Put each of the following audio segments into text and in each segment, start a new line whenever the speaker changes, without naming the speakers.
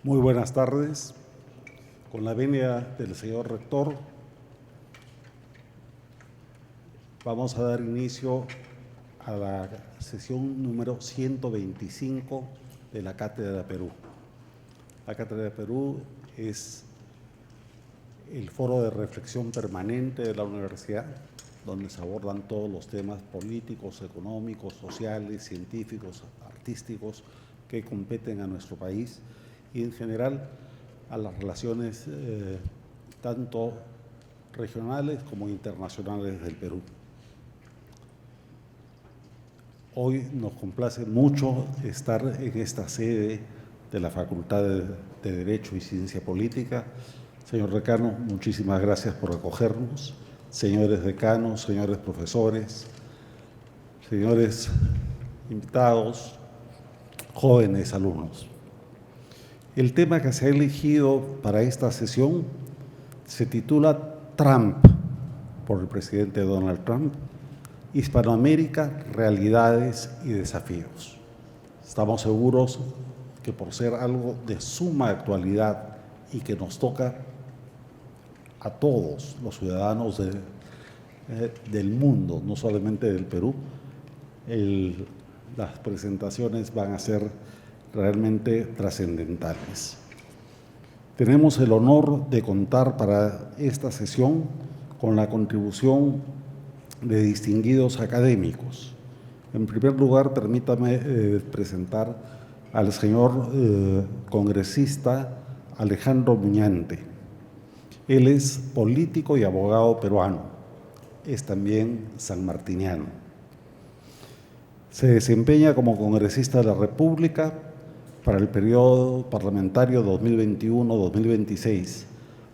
Muy buenas tardes. Con la venia del señor rector, vamos a dar inicio a la sesión número 125 de la Cátedra de Perú. La Cátedra de Perú es el foro de reflexión permanente de la universidad, donde se abordan todos los temas políticos, económicos, sociales, científicos, artísticos que competen a nuestro país y en general a las relaciones tanto regionales como internacionales del Perú. Hoy nos complace mucho estar en esta sede de la Facultad de Derecho y Ciencia Política. Señor decano, muchísimas gracias por acogernos. Señores decanos, señores profesores, señores invitados, jóvenes alumnos. El tema que se ha elegido para esta sesión se titula Trump, por el presidente Donald Trump, Hispanoamérica, realidades y desafíos. Estamos seguros que por ser algo de suma actualidad y que nos toca a todos los ciudadanos del mundo, no solamente del Perú, las presentaciones van a ser realmente trascendentales. Tenemos el honor de contar para esta sesión con la contribución de distinguidos académicos. En primer lugar, permítame presentar al señor congresista Alejandro Muñante. Él es político y abogado peruano, es también sanmartiniano. Se desempeña como congresista de la República para el periodo parlamentario 2021-2026.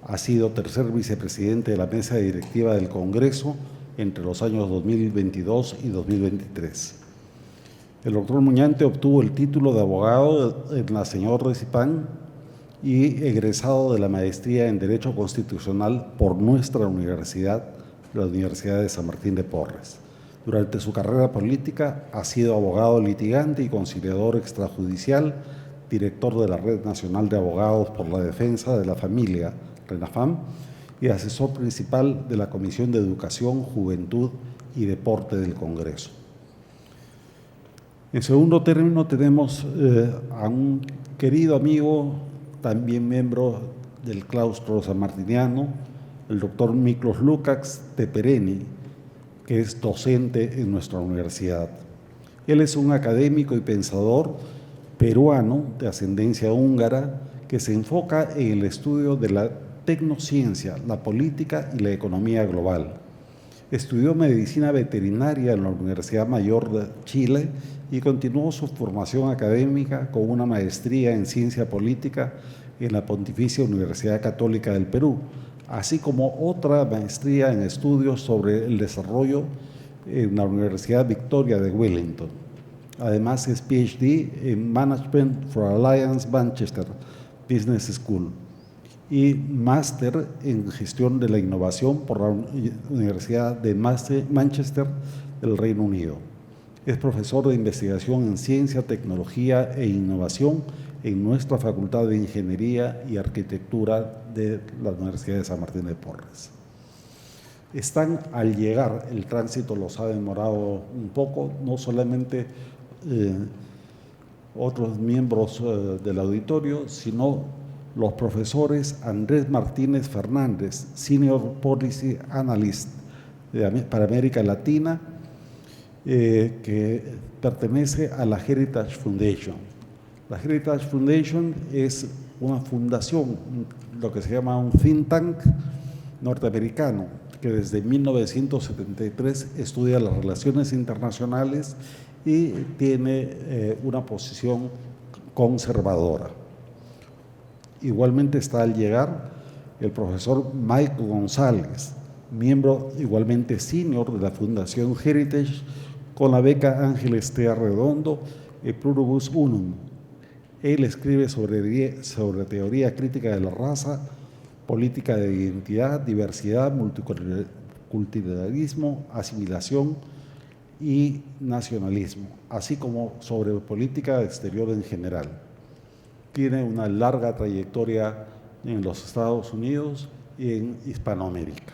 Ha sido tercer vicepresidente de la mesa directiva del Congreso entre los años 2022 y 2023. El doctor Muñante obtuvo el título de abogado en la señor Recipán y egresado de la maestría en Derecho Constitucional por nuestra universidad, la Universidad de San Martín de Porres. Durante su carrera política ha sido abogado litigante y conciliador extrajudicial, director de la Red Nacional de Abogados por la Defensa de la Familia, RENAFAM, y asesor principal de la Comisión de Educación, Juventud y Deporte del Congreso. En segundo término tenemos a un querido amigo, también miembro del claustro sanmartiniano, el doctor Miklos Lukács Tepereni, que es docente en nuestra universidad. Él es un académico y pensador peruano de ascendencia húngara que se enfoca en el estudio de la tecnociencia, la política y la economía global. Estudió medicina veterinaria en la Universidad Mayor de Chile y continuó su formación académica con una maestría en ciencia política en la Pontificia Universidad Católica del Perú, así como otra maestría en estudios sobre el desarrollo en la Universidad Victoria de Wellington. Además es PhD en Management for Alliance Manchester Business School y máster en Gestión de la Innovación por la Universidad de Manchester del Reino Unido. Es profesor de investigación en Ciencia, Tecnología e Innovación en nuestra Facultad de Ingeniería y Arquitectura de la Universidad de San Martín de Porres. Están al llegar, el tránsito los ha demorado un poco, no solamente otros miembros del auditorio, sino los profesores Andrés Martínez Fernández, Senior Policy Analyst para América Latina, que pertenece a la Heritage Foundation. La Heritage Foundation es una fundación, lo que se llama un think tank norteamericano, que desde 1973 estudia las relaciones internacionales y tiene una posición conservadora. Igualmente está al llegar el profesor Mike González, miembro igualmente senior de la Fundación Heritage, con la beca Ángeles T. Arredondo y Pluribus Unum. Él escribe sobre teoría crítica de la raza, política de identidad, diversidad, multiculturalismo, asimilación y nacionalismo, así como sobre política exterior en general. tiene una larga trayectoria en los Estados Unidos y en Hispanoamérica.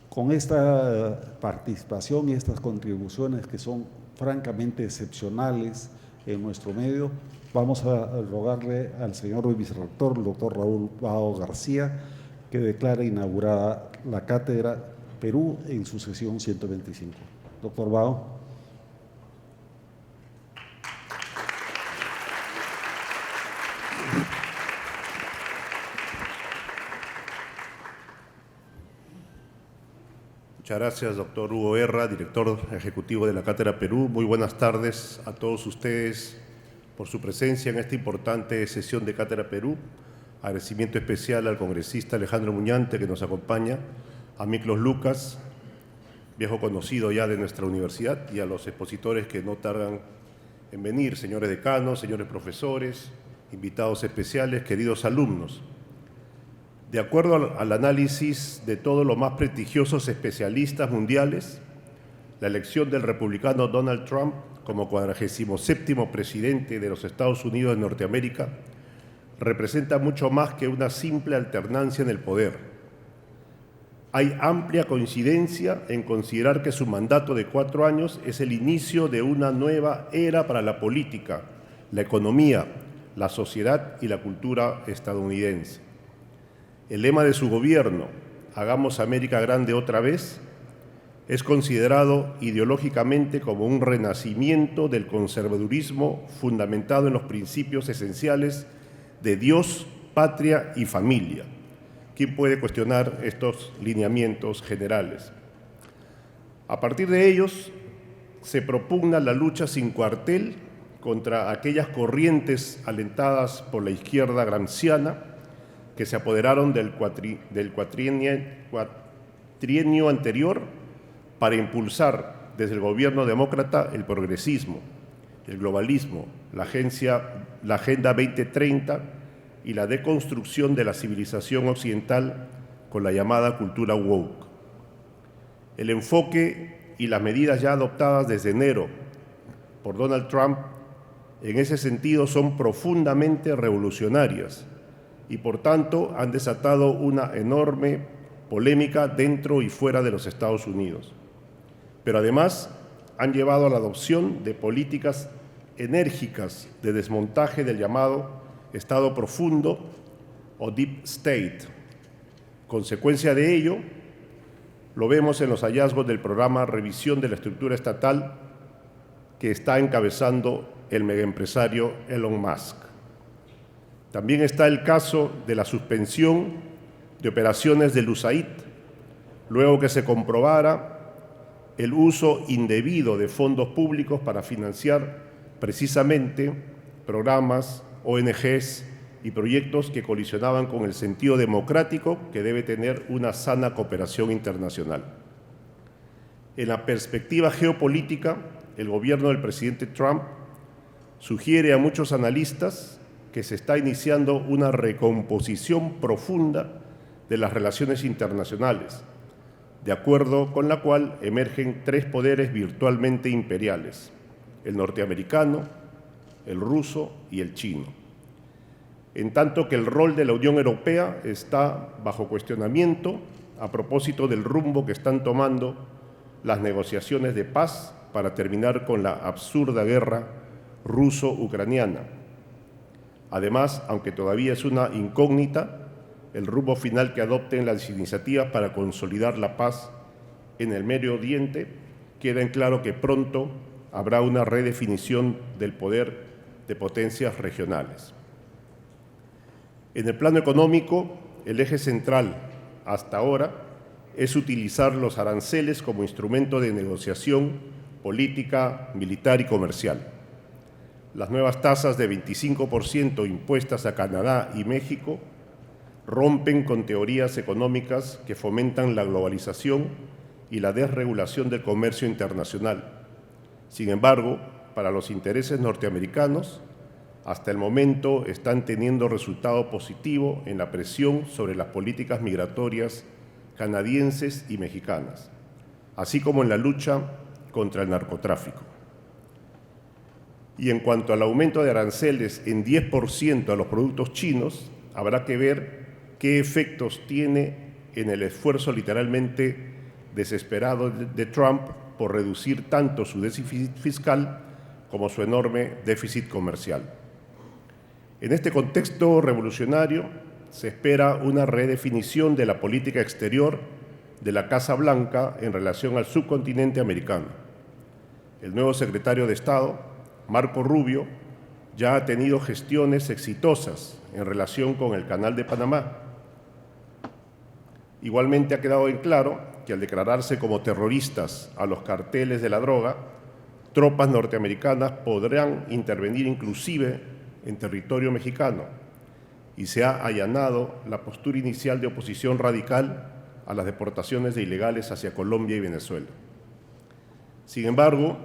Con esta participación y estas contribuciones que son francamente excepcionales en nuestro medio, vamos a rogarle al señor vicerrector, el doctor Raúl Bao García, que declare inaugurada la Cátedra Perú en su sesión 125. Doctor Bao.
Muchas gracias, doctor Hugo Guerra, director ejecutivo de la Cátedra Perú. Muy buenas tardes a todos ustedes por su presencia en esta importante sesión de Cátedra Perú. Agradecimiento especial al congresista Alejandro Muñante, que nos acompaña, a Miklos Lucas, viejo conocido ya de nuestra universidad, y a los expositores que no tardan en venir, señores decanos, señores profesores, invitados especiales, queridos alumnos. De acuerdo al análisis de todos los más prestigiosos especialistas mundiales, la elección del republicano Donald Trump como 47º presidente de los Estados Unidos de Norteamérica representa mucho más que una simple alternancia en el poder. Hay amplia coincidencia en considerar que su mandato de 4 años es el inicio de una nueva era para la política, la economía, la sociedad y la cultura estadounidense. El lema de su gobierno, «Hagamos América grande otra vez», es considerado ideológicamente como un renacimiento del conservadurismo fundamentado en los principios esenciales de Dios, patria y familia. ¿Quién puede cuestionar estos lineamientos generales? A partir de ellos, se propugna la lucha sin cuartel contra aquellas corrientes alentadas por la izquierda gramsciana que se apoderaron del trienio anterior para impulsar desde el gobierno demócrata el progresismo, el globalismo, la Agenda 2030 y la deconstrucción de la civilización occidental con la llamada cultura woke. El enfoque y las medidas ya adoptadas desde enero por Donald Trump en ese sentido son profundamente revolucionarias y por tanto han desatado una enorme polémica dentro y fuera de los Estados Unidos. Pero además han llevado a la adopción de políticas enérgicas de desmontaje del llamado Estado profundo o Deep State. Consecuencia de ello, lo vemos en los hallazgos del programa Revisión de la Estructura Estatal que está encabezando el megaempresario Elon Musk. También está el caso de la suspensión de operaciones del USAID, luego que se comprobara el uso indebido de fondos públicos para financiar precisamente programas, ONGs y proyectos que colisionaban con el sentido democrático que debe tener una sana cooperación internacional. En la perspectiva geopolítica, el gobierno del presidente Trump sugiere a muchos analistas que se está iniciando una recomposición profunda de las relaciones internacionales, de acuerdo con la cual emergen 3 poderes virtualmente imperiales: el norteamericano, el ruso y el chino. En tanto que el rol de la Unión Europea está bajo cuestionamiento a propósito del rumbo que están tomando las negociaciones de paz para terminar con la absurda guerra ruso-ucraniana. Además, aunque todavía es una incógnita, el rumbo final que adopten las iniciativas para consolidar la paz en el Medio Oriente, queda en claro que pronto habrá una redefinición del poder de potencias regionales. En el plano económico, el eje central hasta ahora es utilizar los aranceles como instrumento de negociación política, militar y comercial. Las nuevas tasas de 25% impuestas a Canadá y México rompen con teorías económicas que fomentan la globalización y la desregulación del comercio internacional. Sin embargo, para los intereses norteamericanos, hasta el momento están teniendo resultado positivo en la presión sobre las políticas migratorias canadienses y mexicanas, así como en la lucha contra el narcotráfico. Y en cuanto al aumento de aranceles en 10% a los productos chinos, habrá que ver qué efectos tiene en el esfuerzo literalmente desesperado de Trump por reducir tanto su déficit fiscal como su enorme déficit comercial. En este contexto revolucionario se espera una redefinición de la política exterior de la Casa Blanca en relación al subcontinente americano. El nuevo secretario de Estado, Marco Rubio, ya ha tenido gestiones exitosas en relación con el Canal de Panamá. Igualmente ha quedado en claro que al declararse como terroristas a los carteles de la droga, tropas norteamericanas podrán intervenir inclusive en territorio mexicano, y se ha allanado la postura inicial de oposición radical a las deportaciones de ilegales hacia Colombia y Venezuela. Sin embargo,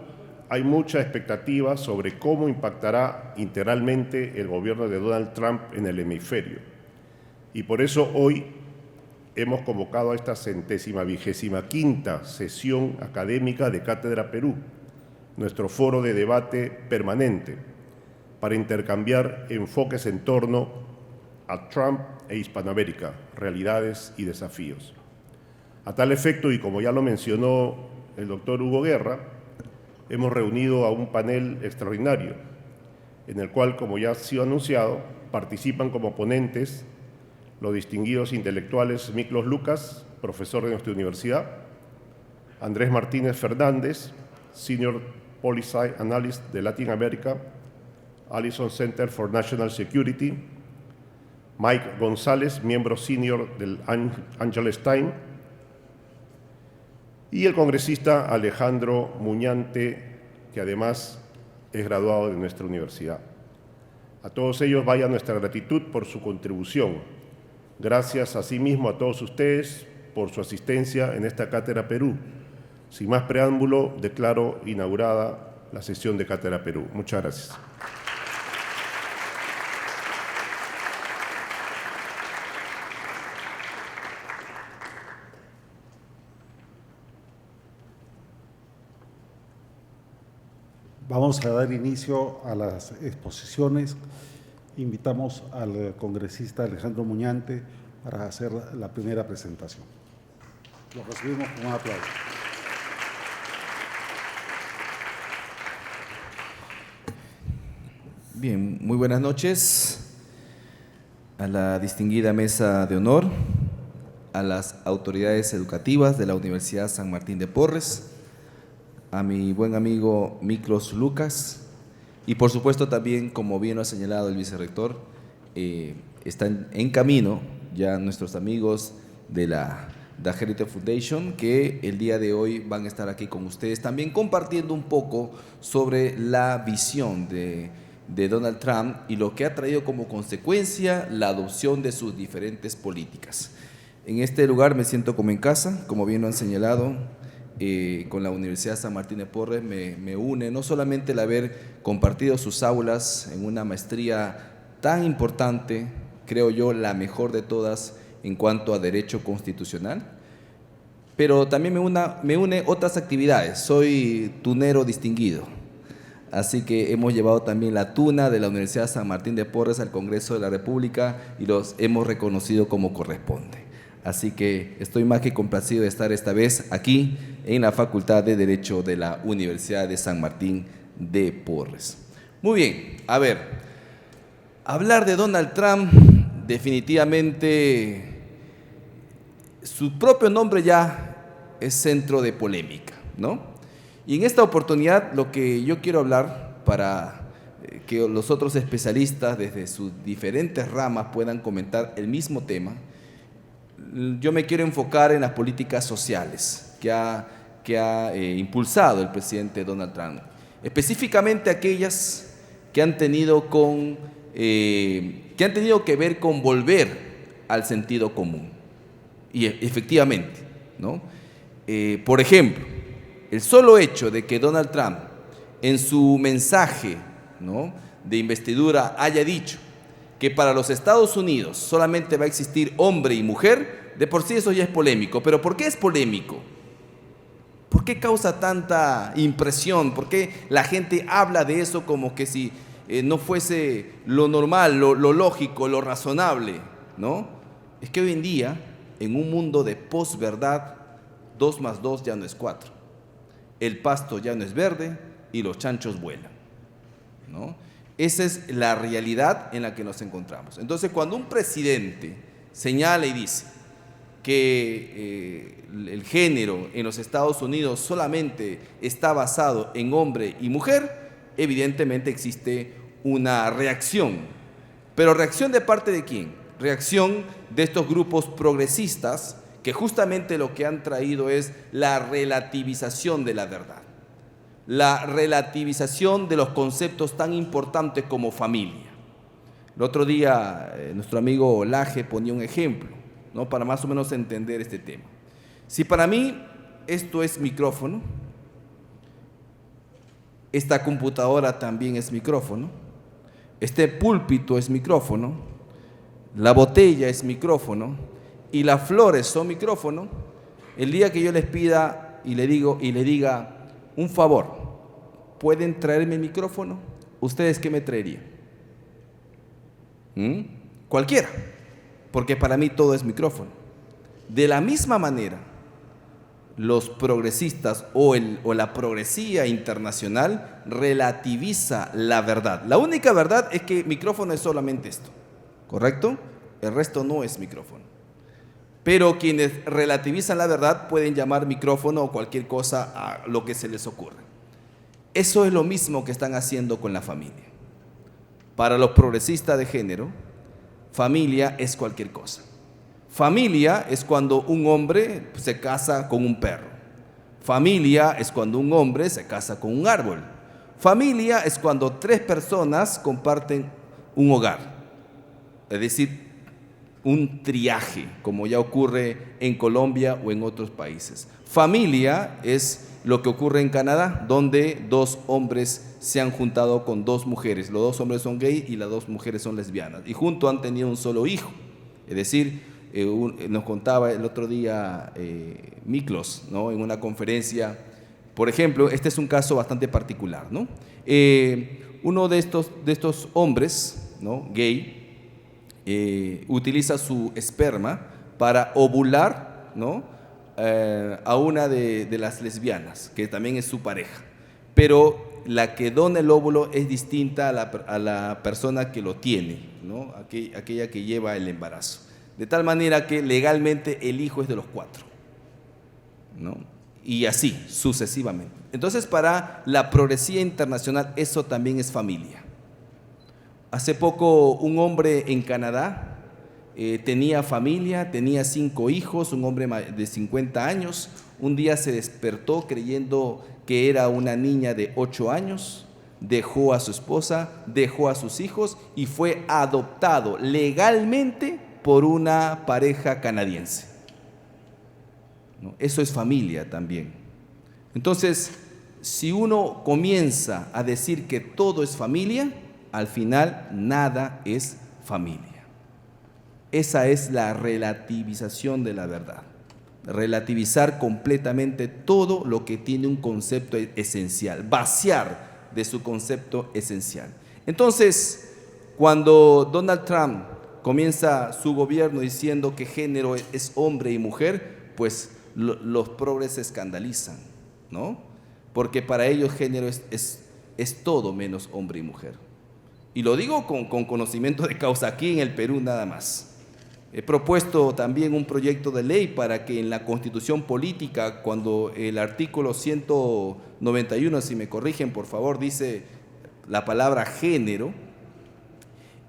hay mucha expectativa sobre cómo impactará integralmente el gobierno de Donald Trump en el hemisferio. Y por eso hoy hemos convocado a esta 125ª sesión académica de Cátedra Perú, nuestro foro de debate permanente, para intercambiar enfoques en torno a Trump e Hispanoamérica, realidades y desafíos. A tal efecto, y como ya lo mencionó el doctor Hugo Guerra, hemos reunido a un panel extraordinario, en el cual, como ya ha sido anunciado, participan como ponentes los distinguidos intelectuales Miklos Lucas, profesor de nuestra universidad, Andrés Martínez Fernández, Senior Policy Analyst de Latin America, Allison Center for National Security, Mike González, miembro senior del Angeles Times, y el congresista Alejandro Muñante, que además es graduado de nuestra universidad. A todos ellos vaya nuestra gratitud por su contribución. Gracias asimismo a todos ustedes por su asistencia en esta Cátedra Perú. Sin más preámbulo, declaro inaugurada la sesión de Cátedra Perú. Muchas gracias.
Vamos a dar inicio a las exposiciones. Invitamos al congresista Alejandro Muñante para hacer la primera presentación. Lo recibimos con un aplauso.
Bien, muy buenas noches a la distinguida mesa de honor, a las autoridades educativas de la Universidad San Martín de Porres, a mi buen amigo Miklos Lucas y por supuesto también, como bien lo ha señalado el vicerrector, están en camino ya nuestros amigos de la Daguerreotypes Foundation, que el día de hoy van a estar aquí con ustedes también compartiendo un poco sobre la visión de Donald Trump y lo que ha traído como consecuencia la adopción de sus diferentes políticas. En este lugar me siento como en casa, como bien lo han señalado. Con la Universidad San Martín de Porres me une no solamente el haber compartido sus aulas en una maestría tan importante, creo yo la mejor de todas en cuanto a derecho constitucional, pero también me une otras actividades. Soy tunero distinguido, así que hemos llevado también la tuna de la Universidad San Martín de Porres al Congreso de la República y los hemos reconocido como corresponde. Así que estoy más que complacido de estar esta vez aquí en la Facultad de Derecho de la Universidad de San Martín de Porres. Muy bien, a ver, hablar de Donald Trump, definitivamente su propio nombre ya es centro de polémica, ¿no? Y en esta oportunidad lo que yo quiero hablar para que los otros especialistas desde sus diferentes ramas puedan comentar el mismo tema, yo me quiero enfocar en las políticas sociales que ha impulsado el presidente Donald Trump, específicamente aquellas que han tenido que ver con volver al sentido común. Y efectivamente, ¿no? Por ejemplo, el solo hecho de que Donald Trump en su mensaje, ¿no?, de investidura haya dicho que para los Estados Unidos solamente va a existir hombre y mujer, de por sí eso ya es polémico. ¿Pero por qué es polémico? qué causa tanta impresión? ¿Por qué la gente habla de eso como que si no fuese lo normal, lo lógico, lo razonable, ¿no? Es que hoy en día, en un mundo de posverdad, 2 más 2 ya no es 4. El pasto ya no es verde y los chanchos vuelan, ¿no? Esa es la realidad en la que nos encontramos. Entonces, cuando un presidente señala y dice que el género en los Estados Unidos solamente está basado en hombre y mujer, evidentemente existe una reacción. ¿Pero reacción de parte de quién? Reacción de estos grupos progresistas que justamente lo que han traído es la relativización de la verdad, la relativización de los conceptos tan importantes como familia. El otro día nuestro amigo Laje ponía un ejemplo, ¿no? Para más o menos entender este tema. Si para mí esto es micrófono, esta computadora también es micrófono, este púlpito es micrófono, la botella es micrófono y las flores son micrófono, el día que yo les pida y le diga un favor, ¿pueden traerme el micrófono? ¿Ustedes qué me traerían? Cualquiera, porque para mí todo es micrófono. De la misma manera, los progresistas o la progresía internacional relativiza la verdad. La única verdad es que micrófono es solamente esto, ¿correcto? El resto no es micrófono. Pero quienes relativizan la verdad pueden llamar micrófono o cualquier cosa a lo que se les ocurra. Eso es lo mismo que están haciendo con la familia. Para los progresistas de género, familia es cualquier cosa. Familia es cuando un hombre se casa con un perro. Familia es cuando un hombre se casa con un árbol. Familia es cuando 3 personas comparten un hogar. Es decir, un triaje, como ya ocurre en Colombia o en otros países. Familia es lo que ocurre en Canadá, donde 2 hombres se han juntado con 2 mujeres. Los 2 hombres son gay y las 2 mujeres son lesbianas. Y juntos han tenido un solo hijo. Es decir, nos contaba el otro día Miklos, ¿no? En una conferencia, por ejemplo, este es un caso bastante particular, ¿no? Uno de estos hombres, ¿no? Gay, utiliza su esperma para ovular, ¿no? A una de las lesbianas, que también es su pareja, pero la que dona el óvulo es distinta a la persona que lo tiene, ¿no? Aquella que lleva el embarazo. De tal manera que legalmente el hijo es de los 4, ¿no? Y así, sucesivamente. Entonces, para la progresía internacional, eso también es familia. Hace poco, un hombre en Canadá tenía familia, tenía 5 hijos, un hombre de 50 años. Un día se despertó creyendo que era una niña de 8 años, dejó a su esposa, dejó a sus hijos y fue adoptado legalmente por una pareja canadiense, ¿no? Eso es familia también. Entonces, si uno comienza a decir que todo es familia, al final nada es familia. Esa es la relativización de la verdad. Relativizar completamente todo lo que tiene un concepto esencial, vaciar de su concepto esencial. Entonces, cuando Donald Trump comienza su gobierno diciendo que género es hombre y mujer, pues los progres se escandalizan, ¿no? Porque para ellos género es todo menos hombre y mujer. Y lo digo con conocimiento de causa, aquí en el Perú nada más. He propuesto también un proyecto de ley para que en la Constitución Política, cuando el artículo 191, si me corrigen por favor, dice la palabra género,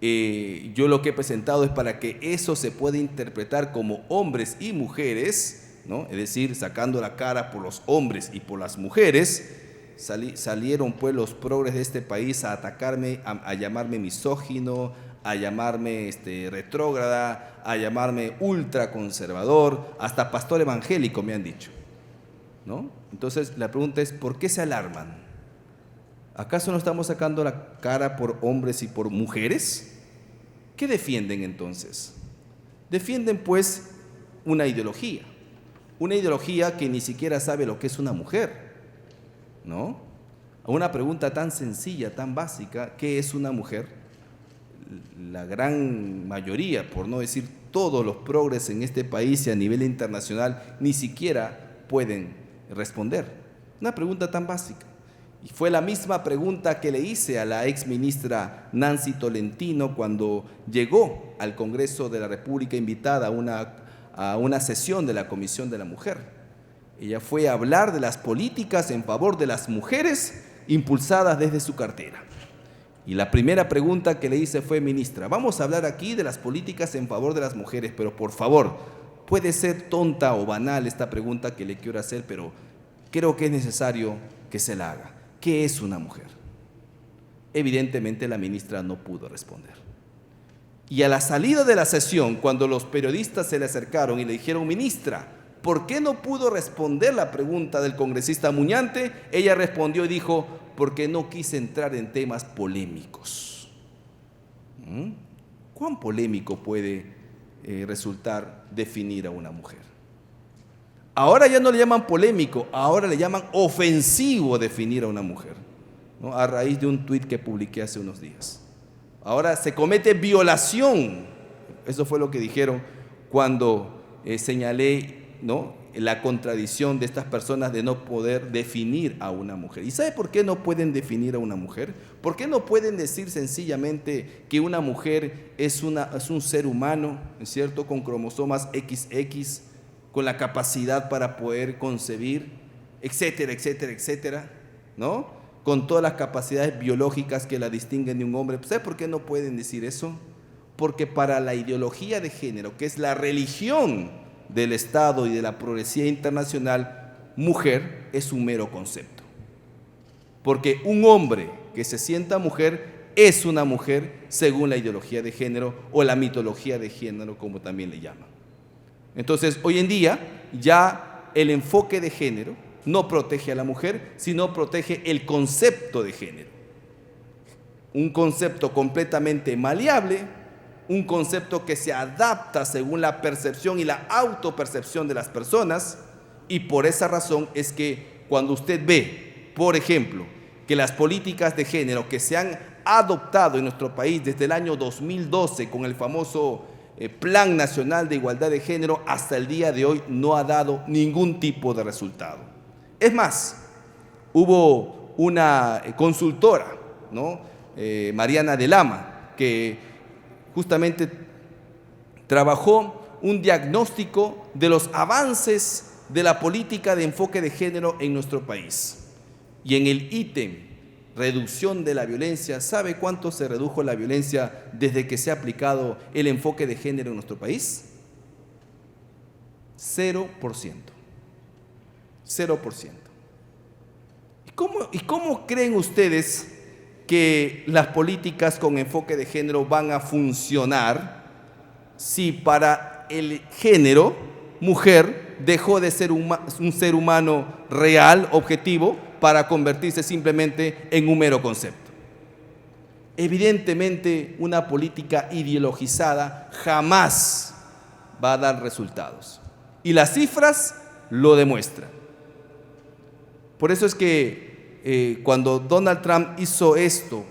yo lo que he presentado es para que eso se pueda interpretar como hombres y mujeres, ¿no? Es decir, sacando la cara por los hombres y por las mujeres. Salieron pues los progres de este país a atacarme, a llamarme misógino, a llamarme retrógrada, a llamarme ultraconservador, hasta pastor evangélico me han dicho, ¿no? Entonces la pregunta es, ¿por qué se alarman? ¿Acaso no estamos sacando la cara por hombres y por mujeres? ¿Qué defienden entonces? Defienden pues una ideología, Una ideología que ni siquiera sabe lo que es una mujer, ¿no? A una pregunta tan sencilla, tan básica, ¿qué es una mujer? La gran mayoría, por no decir todos los progres en este país y a nivel internacional, ni siquiera pueden responder. Una pregunta tan básica. Y fue la misma pregunta que le hice a la exministra Nancy Tolentino cuando llegó al Congreso de la República invitada a una sesión de la Comisión de la Mujer. Ella fue a hablar de las políticas en favor de las mujeres impulsadas desde su cartera. Y la primera pregunta que le hice fue: ministra, vamos a hablar aquí de las políticas en favor de las mujeres, pero por favor, puede ser tonta o banal esta pregunta que le quiero hacer, pero creo que es necesario que se la haga. ¿Qué es una mujer? Evidentemente la ministra no pudo responder. Y a la salida de la sesión, cuando los periodistas se le acercaron y le dijeron: ministra, ¿por qué no pudo responder la pregunta del congresista Muñante? Ella respondió y dijo: porque no quise entrar en temas polémicos. ¿Cuán polémico puede resultar definir a una mujer? Ahora ya no le llaman polémico, ahora le llaman ofensivo definir a una mujer, ¿no? A raíz de un tuit que publiqué hace unos días. Ahora se comete violación. Eso fue lo que dijeron cuando señalé, ¿no?, la contradicción de estas personas de no poder definir a una mujer. ¿Y sabe por qué no pueden definir a una mujer? ¿Por qué no pueden decir sencillamente que una mujer es un ser humano, ¿es cierto?, con cromosomas XX, con la capacidad para poder concebir, etcétera, etcétera, etcétera, ¿no?, con todas las capacidades biológicas que la distinguen de un hombre? ¿Sabe por qué no pueden decir eso? Porque para la ideología de género, que es la religión del Estado y de la progresía internacional, mujer es un mero concepto. Porque un hombre que se sienta mujer es una mujer según la ideología de género o la mitología de género, como también le llaman. Entonces, hoy en día ya el enfoque de género no protege a la mujer, sino protege el concepto de género. Un concepto completamente maleable, un concepto que se adapta según la percepción y la autopercepción de las personas, y por esa razón es que cuando usted ve, por ejemplo, que las políticas de género que se han adoptado en nuestro país desde el año 2012 con el famoso Plan Nacional de Igualdad de Género, hasta el día de hoy no ha dado ningún tipo de resultado. Es más, hubo una consultora, ¿no?, Mariana de Lama, que justamente trabajó un diagnóstico de los avances de la política de enfoque de género en nuestro país. Y en el ítem reducción de la violencia, ¿sabe cuánto se redujo la violencia desde que se ha aplicado el enfoque de género en nuestro país? 0%. 0%. ¿Y cómo creen ustedes que las políticas con enfoque de género van a funcionar si para el género mujer dejó de ser un ser humano real, objetivo, para convertirse simplemente en un mero concepto? Evidentemente, una política ideologizada jamás va a dar resultados. Y las cifras lo demuestran. Por eso es que cuando Donald Trump hizo esto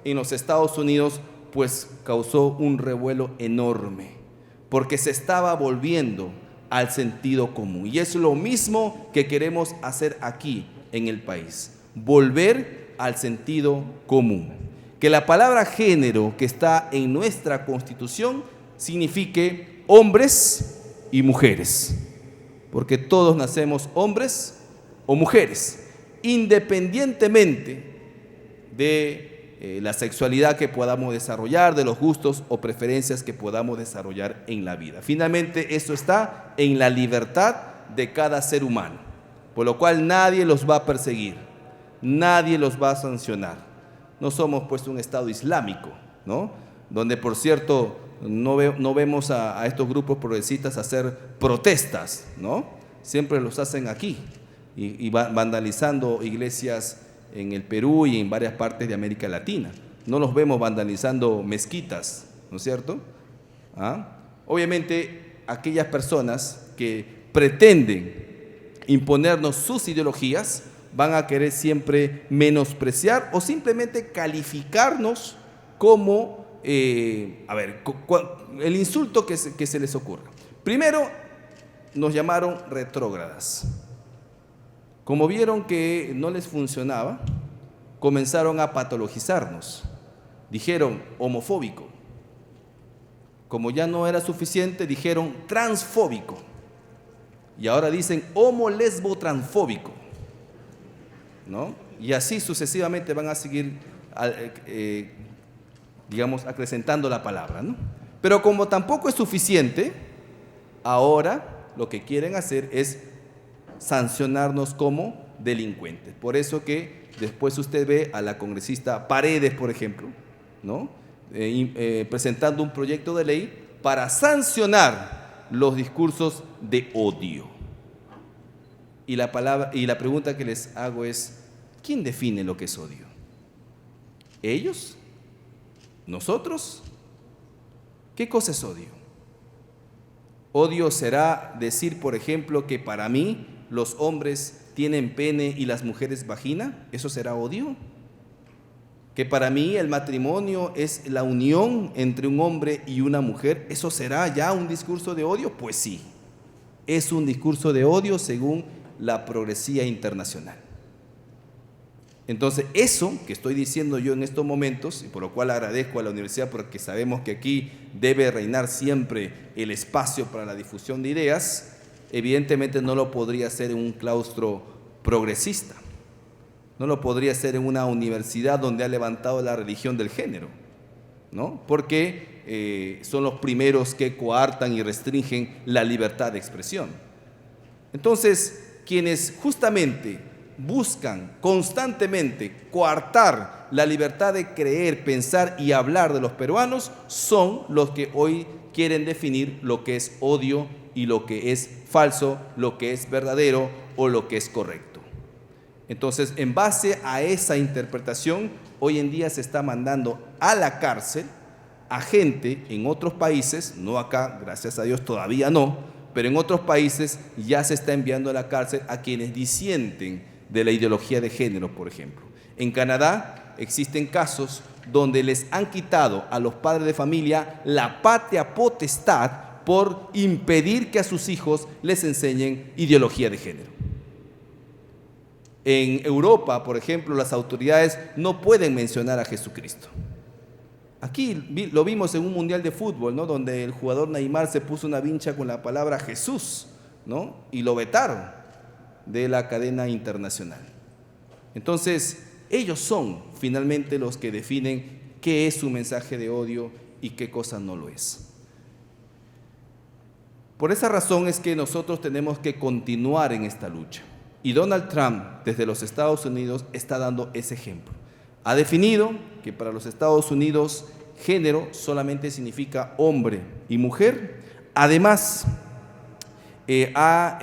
en los Estados Unidos, pues causó un revuelo enorme, porque se estaba volviendo al sentido común. Y es lo mismo que queremos hacer aquí en el país, volver al sentido común. Que la palabra género que está en nuestra Constitución signifique hombres y mujeres, porque todos nacemos hombres o mujeres, independientemente de la sexualidad que podamos desarrollar, de los gustos o preferencias que podamos desarrollar en la vida. Finalmente, eso está en la libertad de cada ser humano, por lo cual nadie los va a perseguir, nadie los va a sancionar. No somos pues un Estado islámico, ¿no?, donde, por cierto, no vemos a estos grupos progresistas hacer protestas, ¿no? Siempre los hacen aquí y vandalizando iglesias en el Perú y en varias partes de América Latina. No los vemos vandalizando mezquitas, ¿no es cierto? Obviamente, aquellas personas que pretenden imponernos sus ideologías, van a querer siempre menospreciar o simplemente calificarnos como, el insulto que se les ocurra. Primero, nos llamaron retrógradas. Como vieron que no les funcionaba, comenzaron a patologizarnos. Dijeron homofóbico. Como ya no era suficiente, dijeron transfóbico. Y ahora dicen homo-lesbo-transfóbico, ¿no? Y así sucesivamente van a seguir, acrecentando la palabra, ¿no? Pero como tampoco es suficiente, ahora lo que quieren hacer es sancionarnos como delincuentes. Por eso que después usted ve a la congresista Paredes, por ejemplo, ¿no? Presentando un proyecto de ley para sancionar los discursos de odio. Y la pregunta que les hago es, ¿quién define lo que es odio? ¿Ellos? ¿Nosotros? ¿Qué cosa es odio? Odio será decir, por ejemplo, que para mí los hombres tienen pene y las mujeres vagina. ¿Eso será odio? Que para mí el matrimonio es la unión entre un hombre y una mujer. ¿Eso será ya un discurso de odio? Pues sí, es un discurso de odio según la progresía internacional. Entonces, eso que estoy diciendo yo en estos momentos, y por lo cual agradezco a la universidad porque sabemos que aquí debe reinar siempre el espacio para la difusión de ideas, evidentemente no lo podría hacer en un claustro progresista, no lo podría hacer en una universidad donde ha levantado la religión del género, ¿no? Porque son los primeros que coartan y restringen la libertad de expresión. Entonces, quienes justamente buscan constantemente coartar la libertad de creer, pensar y hablar de los peruanos son los que hoy quieren definir lo que es odio y lo que es falso, lo que es verdadero o lo que es correcto. Entonces, en base a esa interpretación, hoy en día se está mandando a la cárcel a gente en otros países, no acá, gracias a Dios todavía no, pero en otros países ya se está enviando a la cárcel a quienes disienten de la ideología de género, por ejemplo. En Canadá existen casos donde les han quitado a los padres de familia la patria potestad por impedir que a sus hijos les enseñen ideología de género. En Europa, por ejemplo, las autoridades no pueden mencionar a Jesucristo. Aquí lo vimos en un mundial de fútbol, ¿no? Donde el jugador Neymar se puso una vincha con la palabra Jesús, ¿no? Y lo vetaron de la cadena internacional. Entonces, ellos son finalmente los que definen qué es un mensaje de odio y qué cosa no lo es. Por esa razón es que nosotros tenemos que continuar en esta lucha. Y Donald Trump, desde los Estados Unidos, está dando ese ejemplo. Ha definido que para los Estados Unidos género solamente significa hombre y mujer. Además, ha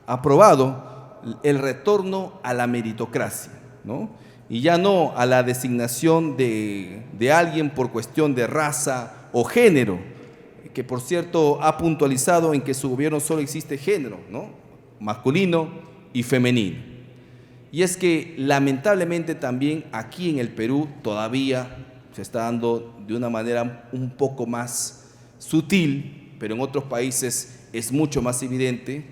aprobado el retorno a la meritocracia, ¿no? Y ya no a la designación de alguien por cuestión de raza o género, que por cierto ha puntualizado en que su gobierno solo existe género, ¿no? Masculino y femenino. Y es que lamentablemente también aquí en el Perú todavía se está dando de una manera un poco más sutil, pero en otros países es mucho más evidente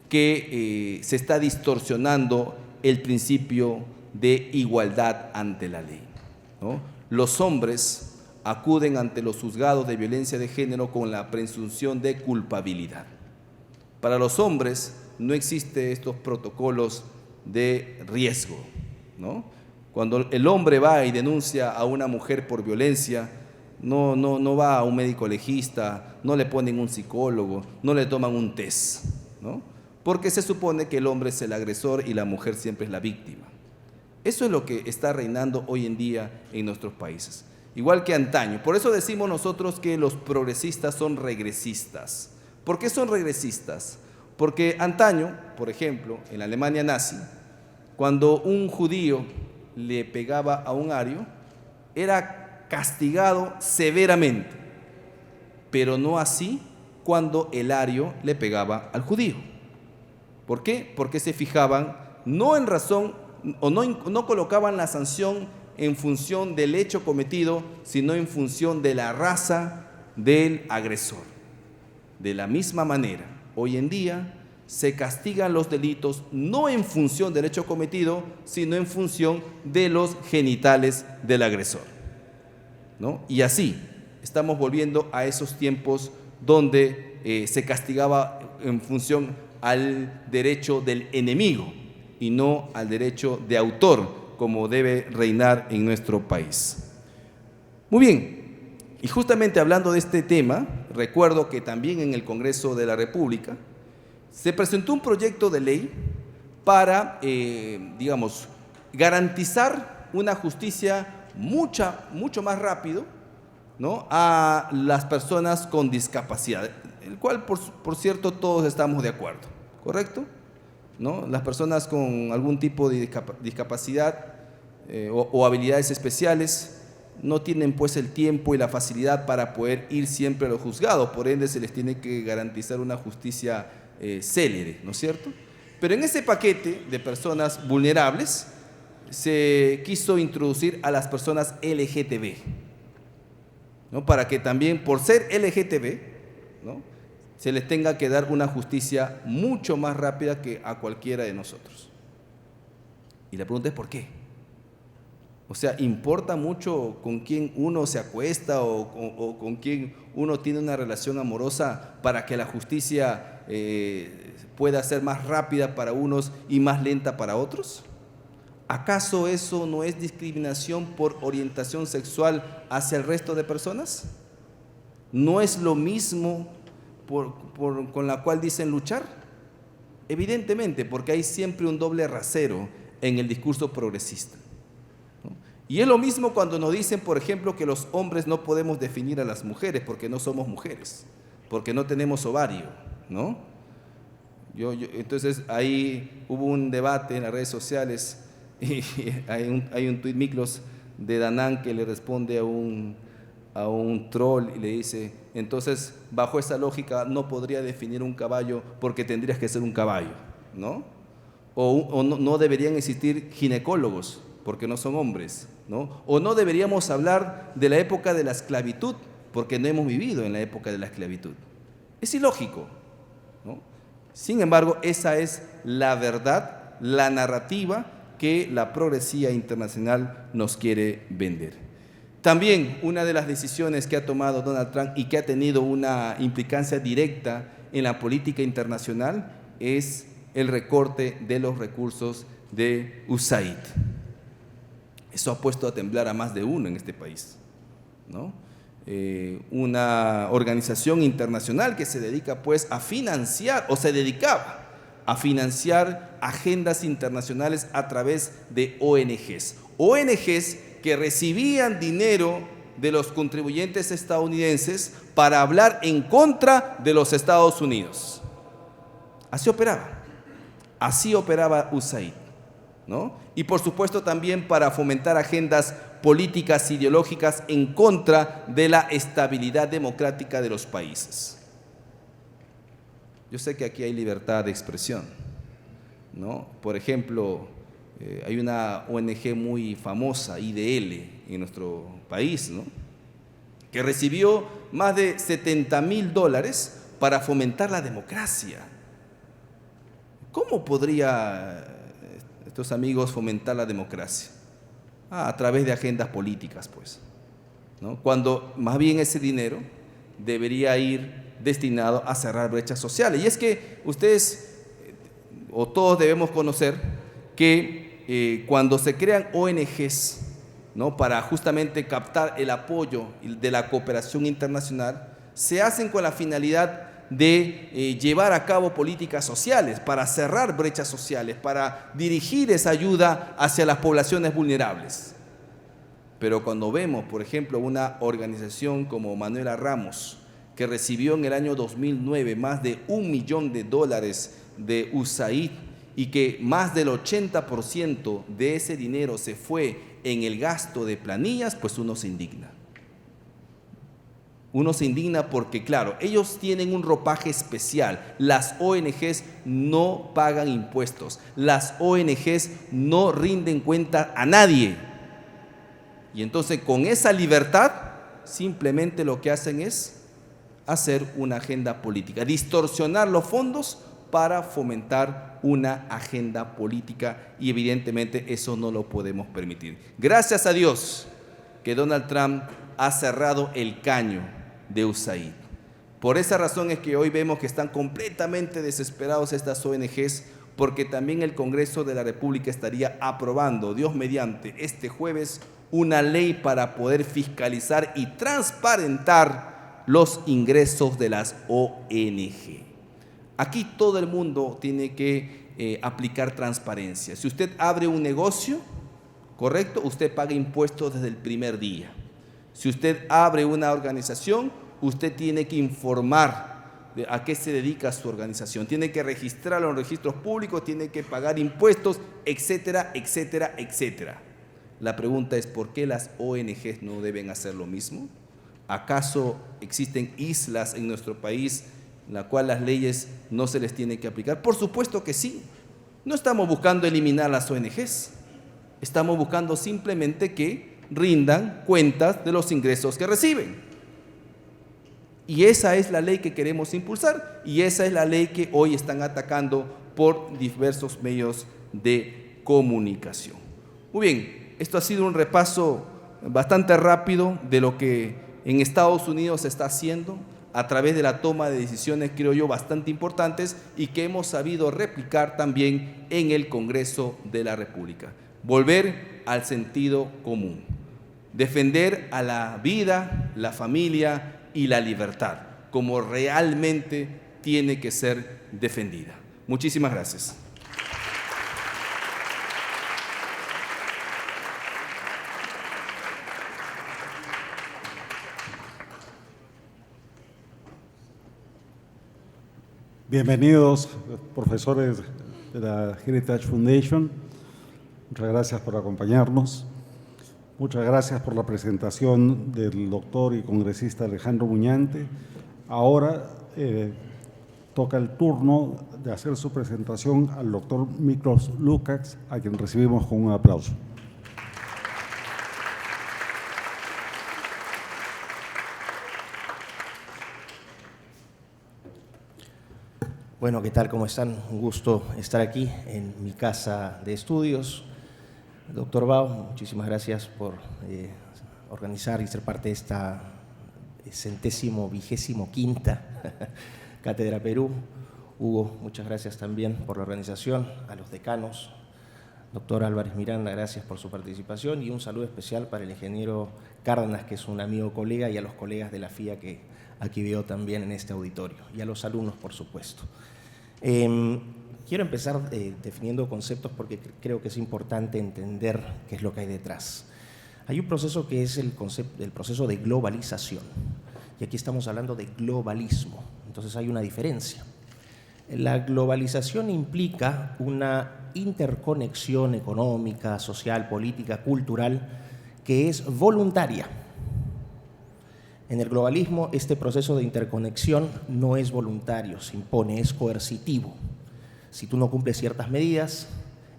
que se está distorsionando el principio de igualdad ante la ley, ¿no? Los hombres acuden ante los juzgados de violencia de género con la presunción de culpabilidad. Para los hombres no existen estos protocolos de riesgo, ¿no? Cuando el hombre va y denuncia a una mujer por violencia, no va a un médico legista, no le ponen un psicólogo, no le toman un test, ¿no? Porque se supone que el hombre es el agresor y la mujer siempre es la víctima. Eso es lo que está reinando hoy en día en nuestros países, igual que antaño. Por eso decimos nosotros que los progresistas son regresistas. ¿Por qué son regresistas? Porque antaño, por ejemplo, en la Alemania nazi, cuando un judío le pegaba a un ario, era castigado severamente, pero no así cuando el ario le pegaba al judío. ¿Por qué? Porque se fijaban no en razón o no colocaban la sanción en función del hecho cometido, sino en función de la raza del agresor. De la misma manera, hoy en día se castigan los delitos no en función del hecho cometido, sino en función de los genitales del agresor, ¿no? Y así estamos volviendo a esos tiempos donde se castigaba en función al derecho del enemigo y no al derecho de autor, como debe reinar en nuestro país. Muy bien, y justamente hablando de este tema, recuerdo que también en el Congreso de la República se presentó un proyecto de ley para, garantizar una justicia mucho más rápido, ¿no?, a las personas con discapacidad, el cual, por cierto, todos estamos de acuerdo, ¿correcto? ¿No? Las personas con algún tipo de discapacidad o habilidades especiales no tienen pues el tiempo y la facilidad para poder ir siempre a los juzgados, por ende se les tiene que garantizar una justicia célere, ¿no es cierto? Pero en ese paquete de personas vulnerables se quiso introducir a las personas LGTB, ¿no?, para que también por ser LGTB, ¿no?, se les tenga que dar una justicia mucho más rápida que a cualquiera de nosotros. Y la pregunta es ¿por qué? O sea, ¿importa mucho con quién uno se acuesta o con quién uno tiene una relación amorosa para que la justicia pueda ser más rápida para unos y más lenta para otros? ¿Acaso eso no es discriminación por orientación sexual hacia el resto de personas? ¿No es lo mismo con la cual dicen luchar? Evidentemente, porque hay siempre un doble rasero en el discurso progresista, ¿no? Y es lo mismo cuando nos dicen, por ejemplo, que los hombres no podemos definir a las mujeres porque no somos mujeres, porque no tenemos ovario, ¿no? Entonces ahí hubo un debate en las redes sociales y hay un tuit, Miklos, de Danán, que le responde a un troll y le dice: entonces, bajo esa lógica, no podría definir un caballo porque tendrías que ser un caballo, ¿no? O no deberían existir ginecólogos porque no son hombres, ¿no? O no deberíamos hablar de la época de la esclavitud porque no hemos vivido en la época de la esclavitud. Es ilógico, ¿no? Sin embargo, esa es la verdad, la narrativa que la progresía internacional nos quiere vender. También una de las decisiones que ha tomado Donald Trump y que ha tenido una implicancia directa en la política internacional es el recorte de los recursos de USAID. Eso ha puesto a temblar a más de uno en este país, ¿no? Una organización internacional que se dedica pues a financiar, o se dedicaba a financiar agendas internacionales a través de ONGs. ONGs que recibían dinero de los contribuyentes estadounidenses para hablar en contra de los Estados Unidos. Así operaba USAID, ¿no? Y por supuesto también para fomentar agendas políticas ideológicas en contra de la estabilidad democrática de los países. Yo sé que aquí hay libertad de expresión, ¿no? Por ejemplo, hay una ONG muy famosa, IDL, en nuestro país, ¿no?, que recibió más de $70,000 para fomentar la democracia. ¿Cómo podría estos amigos fomentar la democracia? A través de agendas políticas, pues, ¿no? Cuando más bien ese dinero debería ir destinado a cerrar brechas sociales. Y es que ustedes o todos debemos conocer que cuando se crean ONGs, ¿no?, para justamente captar el apoyo de la cooperación internacional, se hacen con la finalidad de llevar a cabo políticas sociales, para cerrar brechas sociales, para dirigir esa ayuda hacia las poblaciones vulnerables. Pero cuando vemos, por ejemplo, una organización como Manuela Ramos, que recibió en el año 2009 más de $1 millón de USAID y que más del 80% de ese dinero se fue en el gasto de planillas, pues uno se indigna. Uno se indigna porque, claro, ellos tienen un ropaje especial. Las ONGs no pagan impuestos. Las ONGs no rinden cuenta a nadie. Y entonces, con esa libertad, simplemente lo que hacen es hacer una agenda política, distorsionar los fondos para fomentar una agenda política, y evidentemente eso no lo podemos permitir. Gracias a Dios que Donald Trump ha cerrado el caño de USAID. Por esa razón es que hoy vemos que están completamente desesperados estas ONGs, porque también el Congreso de la República estaría aprobando, Dios mediante, este jueves, una ley para poder fiscalizar y transparentar los ingresos de las ONG. Aquí todo el mundo tiene que aplicar transparencia. Si usted abre un negocio, correcto, usted paga impuestos desde el primer día. Si usted abre una organización, usted tiene que informar a qué se dedica su organización, tiene que registrarlo en los registros públicos, tiene que pagar impuestos, etcétera, etcétera, etcétera. La pregunta es, ¿por qué las ONGs no deben hacer lo mismo? ¿Acaso existen islas en nuestro país en las cuales las leyes no se les tiene que aplicar? Por supuesto que sí. No estamos buscando eliminar las ONGs, estamos buscando simplemente que rindan cuentas de los ingresos que reciben. Y esa es la ley que queremos impulsar, y esa es la ley que hoy están atacando por diversos medios de comunicación. Muy bien, esto ha sido un repaso bastante rápido de lo que en Estados Unidos se está haciendo a través de la toma de decisiones, creo yo, bastante importantes, y que hemos sabido replicar también en el Congreso de la República. Volver al sentido común, defender a la vida, la familia y la libertad, como realmente tiene que ser defendida. Muchísimas gracias.
Bienvenidos, profesores de la Heritage Foundation. Muchas gracias por acompañarnos. Muchas gracias por la presentación del doctor y congresista Alejandro Muñante. Ahora toca el turno de hacer su presentación al doctor Miklos Lukács, a quien recibimos con un aplauso.
Bueno, ¿qué tal? ¿Cómo están? Un gusto estar aquí en mi casa de estudios. Doctor Bao, muchísimas gracias por organizar y ser parte de esta 125ª Cátedra Perú. Hugo, muchas gracias también por la organización. A los decanos, doctor Álvarez Miranda, gracias por su participación, y un saludo especial para el ingeniero Cárdenas, que es un amigo colega, y a los colegas de la FIA que aquí veo también en este auditorio, y a los alumnos, por supuesto. Quiero empezar definiendo conceptos, porque creo que es importante entender qué es lo que hay detrás. Hay un proceso que es el proceso de globalización, y aquí estamos hablando de globalismo, entonces hay una diferencia. La globalización implica una interconexión económica, social, política, cultural, que es voluntaria. En el globalismo, este proceso de interconexión no es voluntario, se impone, es coercitivo. Si tú no cumples ciertas medidas,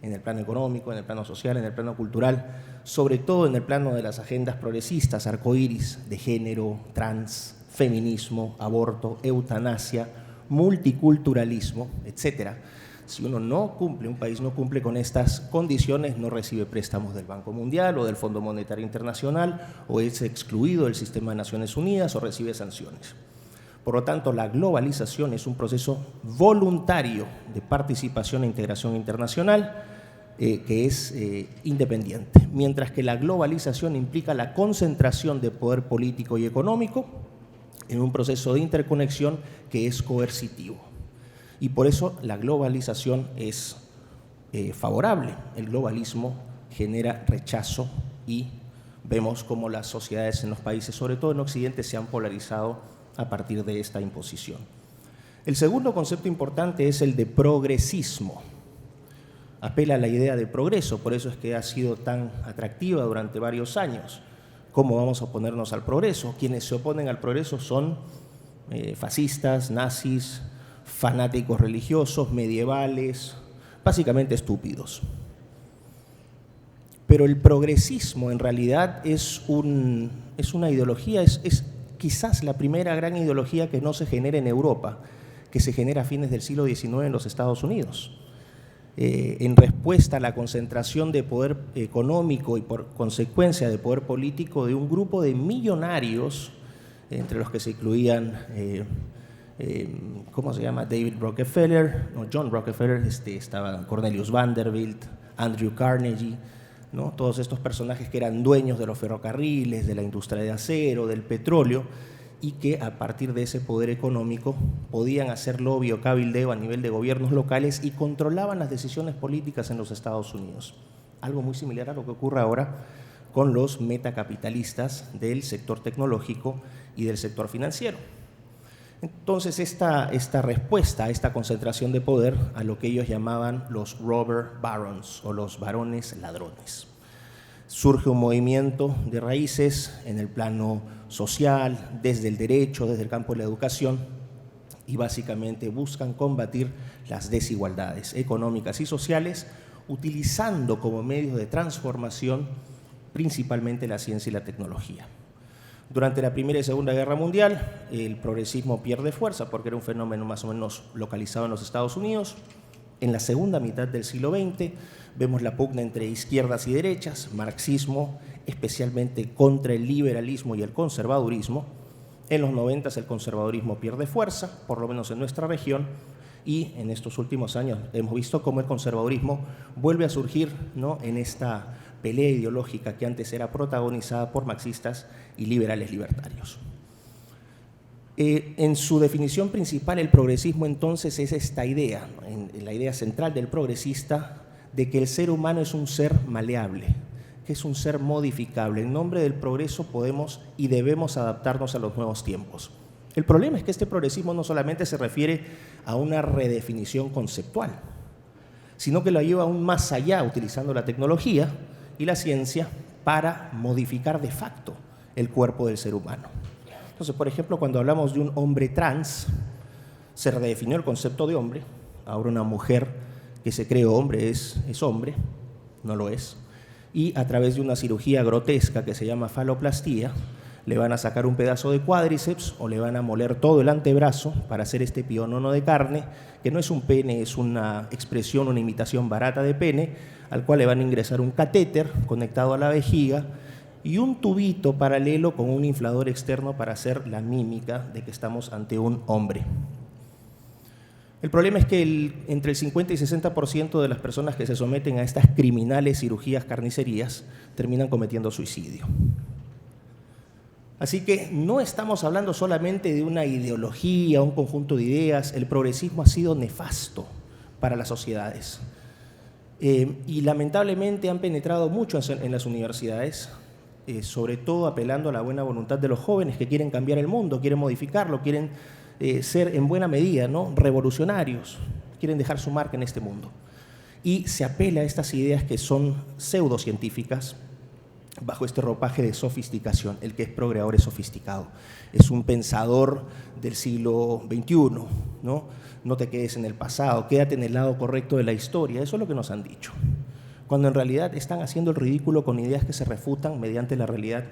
en el plano económico, en el plano social, en el plano cultural, sobre todo en el plano de las agendas progresistas, arcoíris, de género, trans, feminismo, aborto, eutanasia, multiculturalismo, etcétera. Si uno no cumple, un país no cumple con estas condiciones, no recibe préstamos del Banco Mundial o del Fondo Monetario Internacional, o es excluido del sistema de Naciones Unidas, o recibe sanciones. Por lo tanto, la globalización es un proceso voluntario de participación e integración internacional que es independiente, mientras que la globalización implica la concentración de poder político y económico en un proceso de interconexión que es coercitivo. Y por eso la globalización es favorable. El globalismo genera rechazo, y vemos cómo las sociedades en los países, sobre todo en Occidente, se han polarizado a partir de esta imposición. El segundo concepto importante es el de progresismo. Apela a la idea de progreso, por eso es que ha sido tan atractiva durante varios años. ¿Cómo vamos a oponernos al progreso? Quienes se oponen al progreso son fascistas, nazis, fanáticos religiosos, medievales, básicamente estúpidos. Pero el progresismo en realidad es una ideología, es quizás la primera gran ideología que no se genera en Europa, que se genera a fines del siglo XIX en los Estados Unidos. En respuesta a la concentración de poder económico y por consecuencia de poder político de un grupo de millonarios, entre los que se incluían, ¿cómo se llama? David Rockefeller, no, John Rockefeller, estaba Cornelius Vanderbilt, Andrew Carnegie, ¿no? Todos estos personajes que eran dueños de los ferrocarriles, de la industria de acero, del petróleo, y que a partir de ese poder económico podían hacer lobby o cabildeo a nivel de gobiernos locales y controlaban las decisiones políticas en los Estados Unidos. Algo muy similar a lo que ocurre ahora con los metacapitalistas del sector tecnológico y del sector financiero. Entonces, esta respuesta a esta concentración de poder, a lo que ellos llamaban los robber barons o los varones ladrones. Surge un movimiento de raíces en el plano social, desde el derecho, desde el campo de la educación, y básicamente buscan combatir las desigualdades económicas y sociales utilizando como medios de transformación principalmente la ciencia y la tecnología. Durante la Primera y Segunda Guerra Mundial, el progresismo pierde fuerza porque era un fenómeno más o menos localizado en los Estados Unidos. En la segunda mitad del siglo XX vemos la pugna entre izquierdas y derechas, marxismo, especialmente contra el liberalismo y el conservadurismo. En los 90 el conservadurismo pierde fuerza, por lo menos en nuestra región, y en estos últimos años hemos visto cómo el conservadurismo vuelve a surgir, ¿no?, en esta pelea ideológica que antes era protagonizada por marxistas y liberales libertarios. En su definición principal, el progresismo entonces es esta idea, la idea central del progresista, de que el ser humano es un ser maleable, que es un ser modificable. En nombre del progreso podemos y debemos adaptarnos a los nuevos tiempos. El problema es que este progresismo no solamente se refiere a una redefinición conceptual, sino que lo lleva aún más allá, utilizando la tecnología y la ciencia para modificar de facto el cuerpo del ser humano. Entonces, por ejemplo, cuando hablamos de un hombre trans, se redefinió el concepto de hombre. Ahora una mujer que se cree hombre es hombre, no lo es. Y a través de una cirugía grotesca que se llama faloplastía, le van a sacar un pedazo de cuádriceps o le van a moler todo el antebrazo para hacer este pionono de carne, que no es un pene, es una expresión, una imitación barata de pene, al cual le van a ingresar un catéter conectado a la vejiga y un tubito paralelo con un inflador externo para hacer la mímica de que estamos ante un hombre. El problema es que entre el 50 y 60% de las personas que se someten a estas criminales cirugías carnicerías terminan cometiendo suicidio. Así que no estamos hablando solamente de una ideología, un conjunto de ideas. El progresismo ha sido nefasto para las sociedades. Y lamentablemente han penetrado mucho en las universidades, sobre todo apelando a la buena voluntad de los jóvenes que quieren cambiar el mundo, quieren modificarlo, quieren ser en buena medida, ¿no?, revolucionarios, quieren dejar su marca en este mundo. Y se apela a estas ideas que son pseudocientíficas bajo este ropaje de sofisticación. El que es progre ahora es sofisticado, es un pensador del siglo XXI, ¿no? No te quedes en el pasado, quédate en el lado correcto de la historia. Eso es lo que nos han dicho, cuando en realidad están haciendo el ridículo con ideas que se refutan mediante la realidad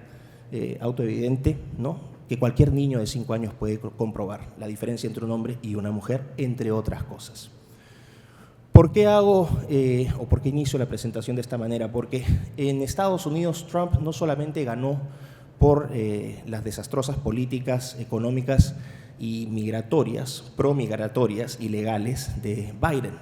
autoevidente, ¿no?, que cualquier niño de 5 años puede comprobar, la diferencia entre un hombre y una mujer, entre otras cosas. ¿Por qué por qué inicio la presentación de esta manera? Porque en Estados Unidos Trump no solamente ganó por las desastrosas políticas económicas y migratorias, promigratorias, ilegales de Biden,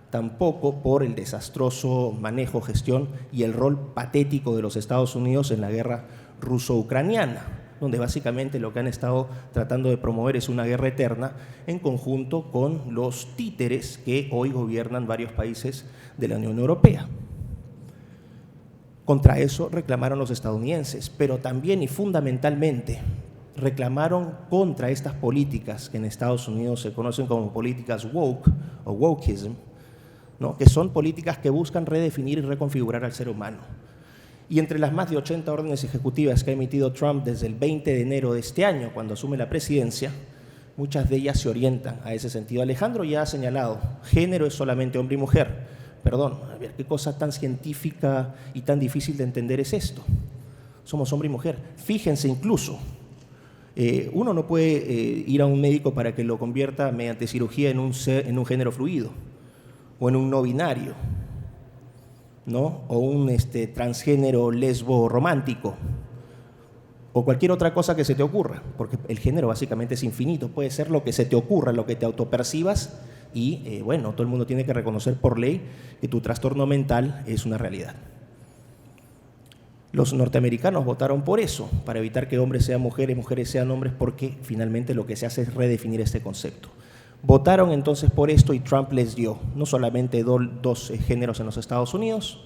tampoco por el desastroso manejo, gestión y el rol patético de los Estados Unidos en la guerra ruso-ucraniana, donde básicamente lo que han estado tratando de promover es una guerra eterna en conjunto con los títeres que hoy gobiernan varios países de la Unión Europea. Contra eso reclamaron los estadounidenses, pero también y fundamentalmente reclamaron contra estas políticas que en Estados Unidos se conocen como políticas woke o wokeism, ¿no?, que son políticas que buscan redefinir y reconfigurar al ser humano. Y entre las más de 80 órdenes ejecutivas que ha emitido Trump desde el 20 de enero de este año, cuando asume la presidencia, muchas de ellas se orientan a ese sentido. Alejandro ya ha señalado, género es solamente hombre y mujer. Perdón, a ver, ¿qué cosa tan científica y tan difícil de entender es esto? Somos hombre y mujer. Fíjense incluso, uno no puede ir a un médico para que lo convierta mediante cirugía en un género fluido o en un no binario, ¿no? O un transgénero lesbo romántico o cualquier otra cosa que se te ocurra, porque el género básicamente es infinito, puede ser lo que se te ocurra, lo que te autopercibas y bueno, todo el mundo tiene que reconocer por ley que tu trastorno mental es una realidad. Los norteamericanos votaron por eso, para evitar que hombres sean mujeres, mujeres sean hombres, porque finalmente lo que se hace es redefinir este concepto. Votaron entonces por esto y Trump les dio no solamente dos géneros en los Estados Unidos,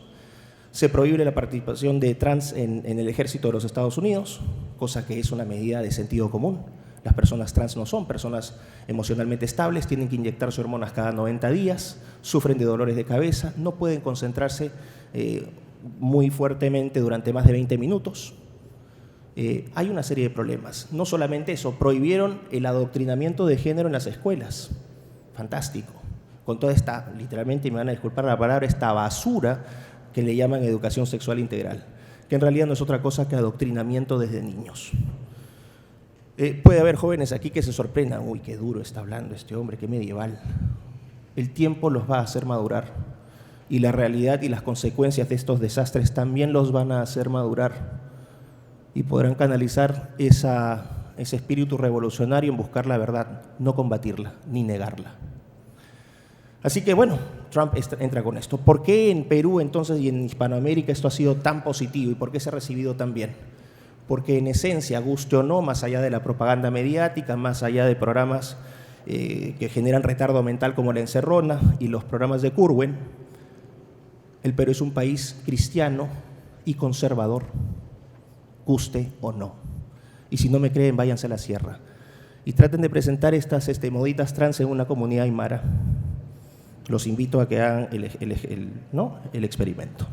se prohíbe la participación de trans en el ejército de los Estados Unidos, cosa que es una medida de sentido común. Las personas trans no son personas emocionalmente estables, tienen que inyectarse hormonas cada 90 días, sufren de dolores de cabeza, no pueden concentrarse muy fuertemente durante más de 20 minutos. Hay una serie de problemas. No solamente eso, prohibieron el adoctrinamiento de género en las escuelas. Fantástico. Con toda esta, literalmente, y me van a disculpar la palabra, esta basura que le llaman educación sexual integral, que en realidad no es otra cosa que adoctrinamiento desde niños. Puede haber jóvenes aquí que se sorprendan, uy, qué duro está hablando este hombre, qué medieval. El tiempo los va a hacer madurar y la realidad y las consecuencias de estos desastres también los van a hacer madurar y podrán canalizar ese espíritu revolucionario en buscar la verdad, no combatirla ni negarla. Así que bueno, Trump entra con esto. ¿Por qué en Perú entonces y en Hispanoamérica esto ha sido tan positivo y por qué se ha recibido tan bien? Porque en esencia, guste o no, más allá de la propaganda mediática, más allá de programas que generan retardo mental como la encerrona y los programas de Curwen, el Perú es un país cristiano y conservador, guste o no. Y si no me creen, váyanse a la sierra y traten de presentar estas moditas trans en una comunidad aymara. Los invito a que hagan el experimento.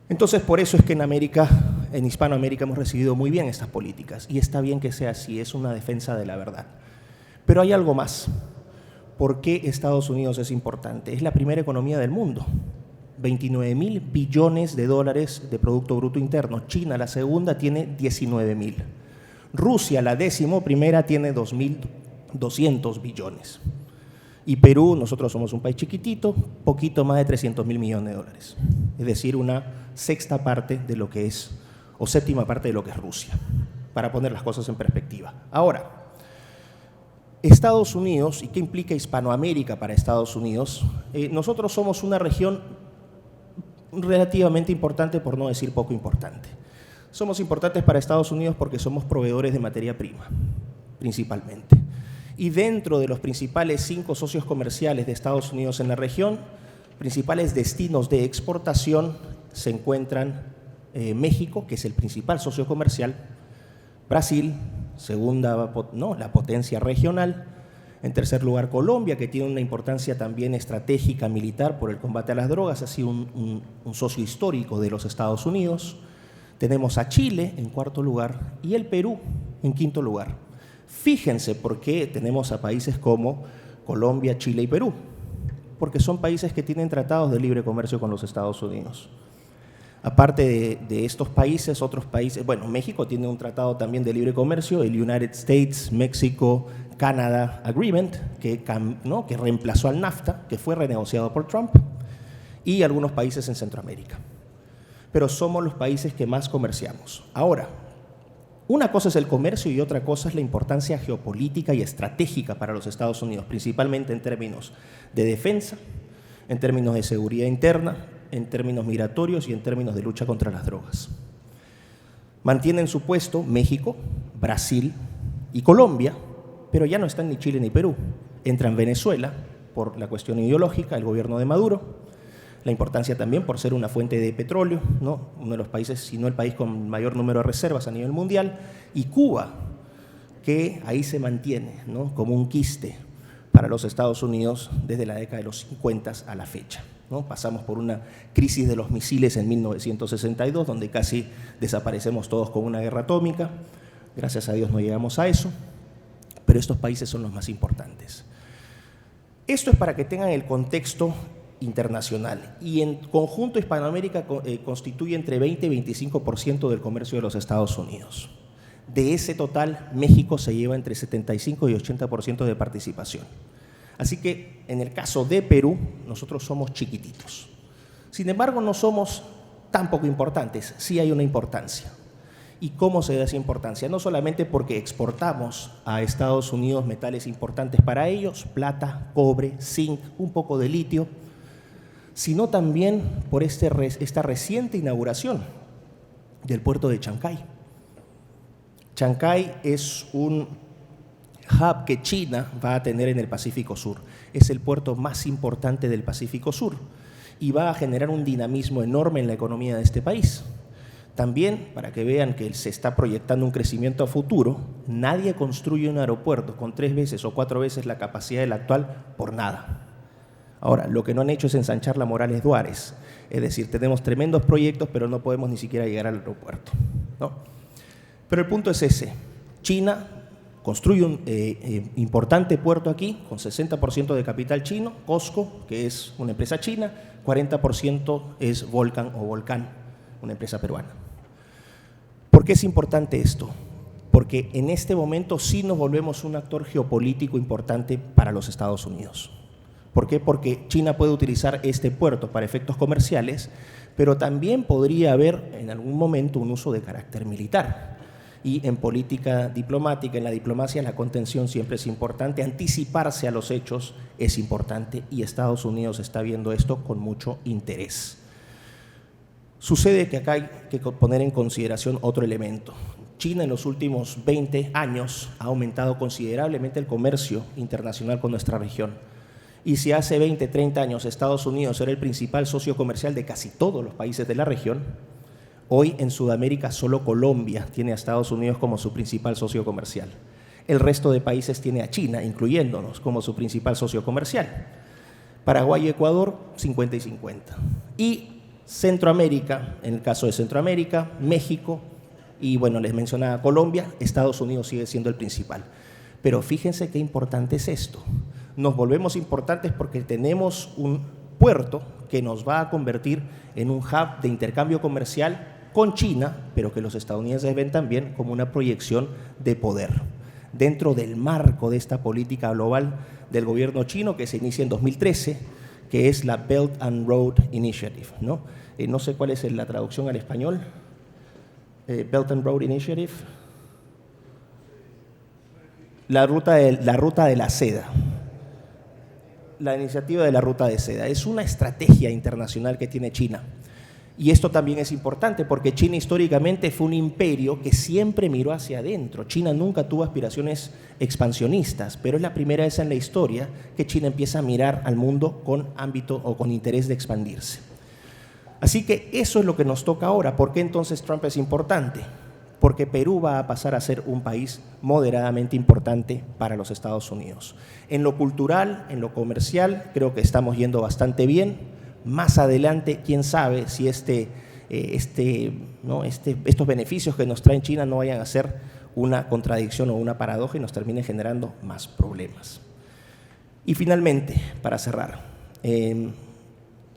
Entonces, por eso es que en Hispanoamérica hemos recibido muy bien estas políticas y está bien que sea así, es una defensa de la verdad. Pero hay algo más. ¿Por qué Estados Unidos es importante? Es la primera economía del mundo. 29.000 billones de dólares de Producto Bruto Interno. China, la segunda, tiene 19.000. Rusia, la 11ª, tiene 2.200 billones. Y Perú, nosotros somos un país chiquitito, poquito más de 300.000 millones de dólares. Es decir, una sexta parte de lo que es, o séptima parte de lo que es Rusia, para poner las cosas en perspectiva. Ahora, Estados Unidos, ¿y qué implica Hispanoamérica para Estados Unidos? Nosotros somos una región relativamente importante, por no decir poco importante. Somos importantes para Estados Unidos porque somos proveedores de materia prima, principalmente. Y dentro de los principales 5 socios comerciales de Estados Unidos en la región, principales destinos de exportación se encuentran México, que es el principal socio comercial, Brasil, la potencia regional, en tercer lugar Colombia, que tiene una importancia también estratégica militar por el combate a las drogas, ha sido un socio histórico de los Estados Unidos. Tenemos a Chile en cuarto lugar y el Perú en quinto lugar. Fíjense por qué tenemos a países como Colombia, Chile y Perú, porque son países que tienen tratados de libre comercio con los Estados Unidos. Aparte de estos países, otros países, bueno, México tiene un tratado también de libre comercio, el United States, México, Canada Agreement, que reemplazó al NAFTA, que fue renegociado por Trump, y algunos países en Centroamérica. Pero somos los países que más comerciamos. Ahora, una cosa es el comercio y otra cosa es la importancia geopolítica y estratégica para los Estados Unidos, principalmente en términos de defensa, en términos de seguridad interna, en términos migratorios y en términos de lucha contra las drogas. Mantienen su puesto México, Brasil y Colombia, pero ya no están ni Chile ni Perú. Entran Venezuela por la cuestión ideológica, el gobierno de Maduro, la importancia también por ser una fuente de petróleo, ¿no? Uno de los países, si no el país con mayor número de reservas a nivel mundial, y Cuba, que ahí se mantiene, ¿no?, como un quiste para los Estados Unidos desde la década de los 50 a la fecha. ¿no? Pasamos por una crisis de los misiles en 1962, donde casi desaparecemos todos con una guerra atómica. Gracias a Dios no llegamos a eso, pero estos países son los más importantes. Esto es para que tengan el contexto internacional, y en conjunto Hispanoamérica constituye entre 20 y 25% del comercio de los Estados Unidos. De ese total, México se lleva entre 75 y 80% de participación. Así que en el caso de Perú, nosotros somos chiquititos. Sin embargo, no somos tan poco importantes, sí hay una importancia. ¿Y cómo se da esa importancia? No solamente porque exportamos a Estados Unidos metales importantes para ellos, plata, cobre, zinc, un poco de litio, sino también por esta reciente inauguración del puerto de Chancay. Chancay es un hub que China va a tener en el Pacífico Sur. Es el puerto más importante del Pacífico Sur y va a generar un dinamismo enorme en la economía de este país. También, para que vean que se está proyectando un crecimiento a futuro, nadie construye un aeropuerto con 3 veces o 4 veces la capacidad del actual por nada. Ahora, lo que no han hecho es ensanchar la Morales Duárez. Es decir, tenemos tremendos proyectos, pero no podemos ni siquiera llegar al aeropuerto, ¿no? Pero el punto es ese. China construye un importante puerto aquí, con 60% de capital chino, COSCO, que es una empresa china, 40% es Volcan, una empresa peruana. ¿Por qué es importante esto? Porque en este momento sí nos volvemos un actor geopolítico importante para los Estados Unidos. ¿Por qué? Porque China puede utilizar este puerto para efectos comerciales, pero también podría haber en algún momento un uso de carácter militar. Y en política diplomática, en la diplomacia, la contención siempre es importante, anticiparse a los hechos es importante y Estados Unidos está viendo esto con mucho interés. Sucede que acá hay que poner en consideración otro elemento. China en los últimos 20 años ha aumentado considerablemente el comercio internacional con nuestra región. Y si hace 20, 30 años Estados Unidos era el principal socio comercial de casi todos los países de la región, hoy en Sudamérica solo Colombia tiene a Estados Unidos como su principal socio comercial. El resto de países tiene a China, incluyéndonos, como su principal socio comercial. Paraguay y Ecuador, 50 y 50. Y Centroamérica, en el caso de Centroamérica, México y, bueno, les mencionaba Colombia, Estados Unidos sigue siendo el principal. Pero fíjense qué importante es esto. Nos volvemos importantes porque tenemos un puerto que nos va a convertir en un hub de intercambio comercial con China, pero que los estadounidenses ven también como una proyección de poder. Dentro del marco de esta política global del gobierno chino que se inicia en 2013, que es la Belt and Road Initiative, ¿no? No sé cuál es la traducción al español. Belt and Road Initiative. La ruta de la seda. La iniciativa de la ruta de seda. Es una estrategia internacional que tiene China. Y esto también es importante porque China históricamente fue un imperio que siempre miró hacia adentro. China nunca tuvo aspiraciones expansionistas, pero es la primera vez en la historia que China empieza a mirar al mundo con ámbito o con interés de expandirse. Así que eso es lo que nos toca ahora. ¿Por qué entonces Trump es importante? Porque Perú va a pasar a ser un país moderadamente importante para los Estados Unidos. En lo cultural, en lo comercial, creo que estamos yendo bastante bien. Más adelante, quién sabe si estos beneficios que nos traen China no vayan a ser una contradicción o una paradoja y nos terminen generando más problemas. Y finalmente, para cerrar,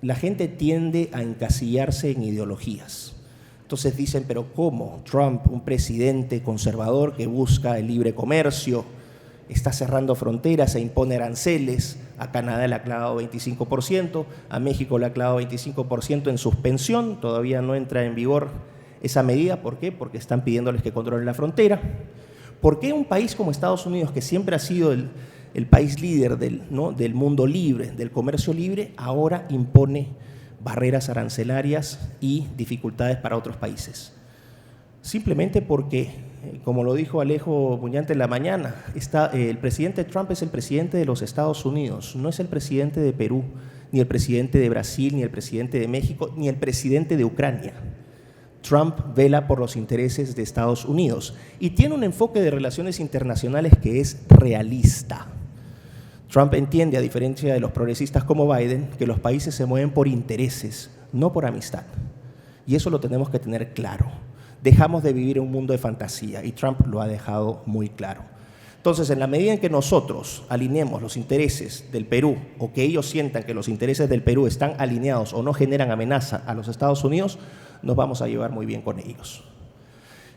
la gente tiende a encasillarse en ideologías. Entonces dicen, pero ¿cómo? Trump, un presidente conservador que busca el libre comercio, está cerrando fronteras e impone aranceles, a Canadá le ha clavado 25%, a México le ha clavado 25% en suspensión, todavía no entra en vigor esa medida. ¿Por qué? Porque están pidiéndoles que controlen la frontera. ¿Por qué un país como Estados Unidos, que siempre ha sido el país líder del mundo libre, del comercio libre, ahora impone barreras arancelarias y dificultades para otros países? Simplemente porque, como lo dijo Alejo Muñante en la mañana, el presidente Trump es el presidente de los Estados Unidos, no es el presidente de Perú, ni el presidente de Brasil, ni el presidente de México, ni el presidente de Ucrania. Trump vela por los intereses de Estados Unidos y tiene un enfoque de relaciones internacionales que es realista. Trump entiende, a diferencia de los progresistas como Biden, que los países se mueven por intereses, no por amistad. Y eso lo tenemos que tener claro. Dejamos de vivir en un mundo de fantasía y Trump lo ha dejado muy claro. Entonces, en la medida en que nosotros alineemos los intereses del Perú o que ellos sientan que los intereses del Perú están alineados o no generan amenaza a los Estados Unidos, nos vamos a llevar muy bien con ellos.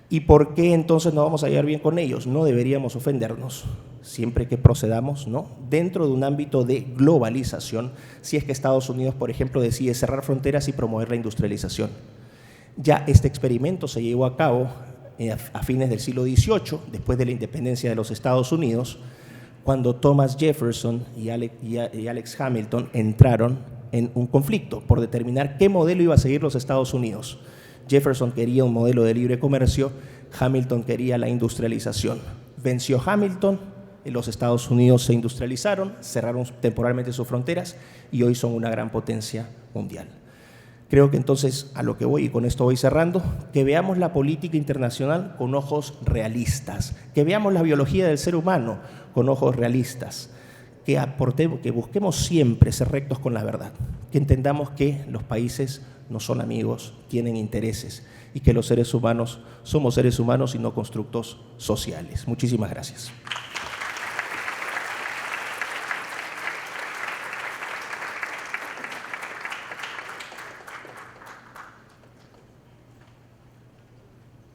¿Y por qué entonces nos vamos a llevar bien con ellos? No deberíamos ofendernos siempre que procedamos, ¿no?, dentro de un ámbito de globalización, si es que Estados Unidos, por ejemplo, decide cerrar fronteras y promover la industrialización. Ya este experimento se llevó a cabo a fines del siglo XVIII, después de la independencia de los Estados Unidos, cuando Thomas Jefferson y Alex Hamilton entraron en un conflicto por determinar qué modelo iba a seguir los Estados Unidos. Jefferson quería un modelo de libre comercio, Hamilton quería la industrialización. Venció Hamilton, los Estados Unidos se industrializaron, cerraron temporalmente sus fronteras y hoy son una gran potencia mundial. Creo que entonces, a lo que voy, y con esto voy cerrando, que veamos la política internacional con ojos realistas, que veamos la biología del ser humano con ojos realistas, que busquemos siempre ser rectos con la verdad, que entendamos que los países no son amigos, tienen intereses y que los seres humanos somos seres humanos y no constructos sociales. Muchísimas gracias.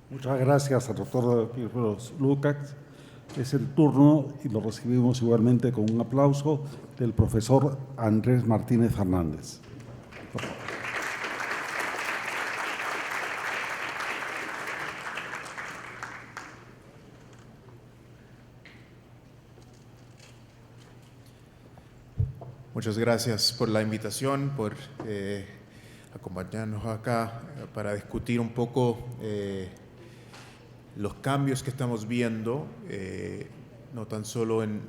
Muchas gracias al doctor Miklos Lukács. Es el turno, y lo recibimos igualmente con un aplauso, del profesor Andrés Martínez Fernández.
Muchas gracias por la invitación, por acompañarnos acá para discutir un poco los cambios que estamos viendo, no tan solo en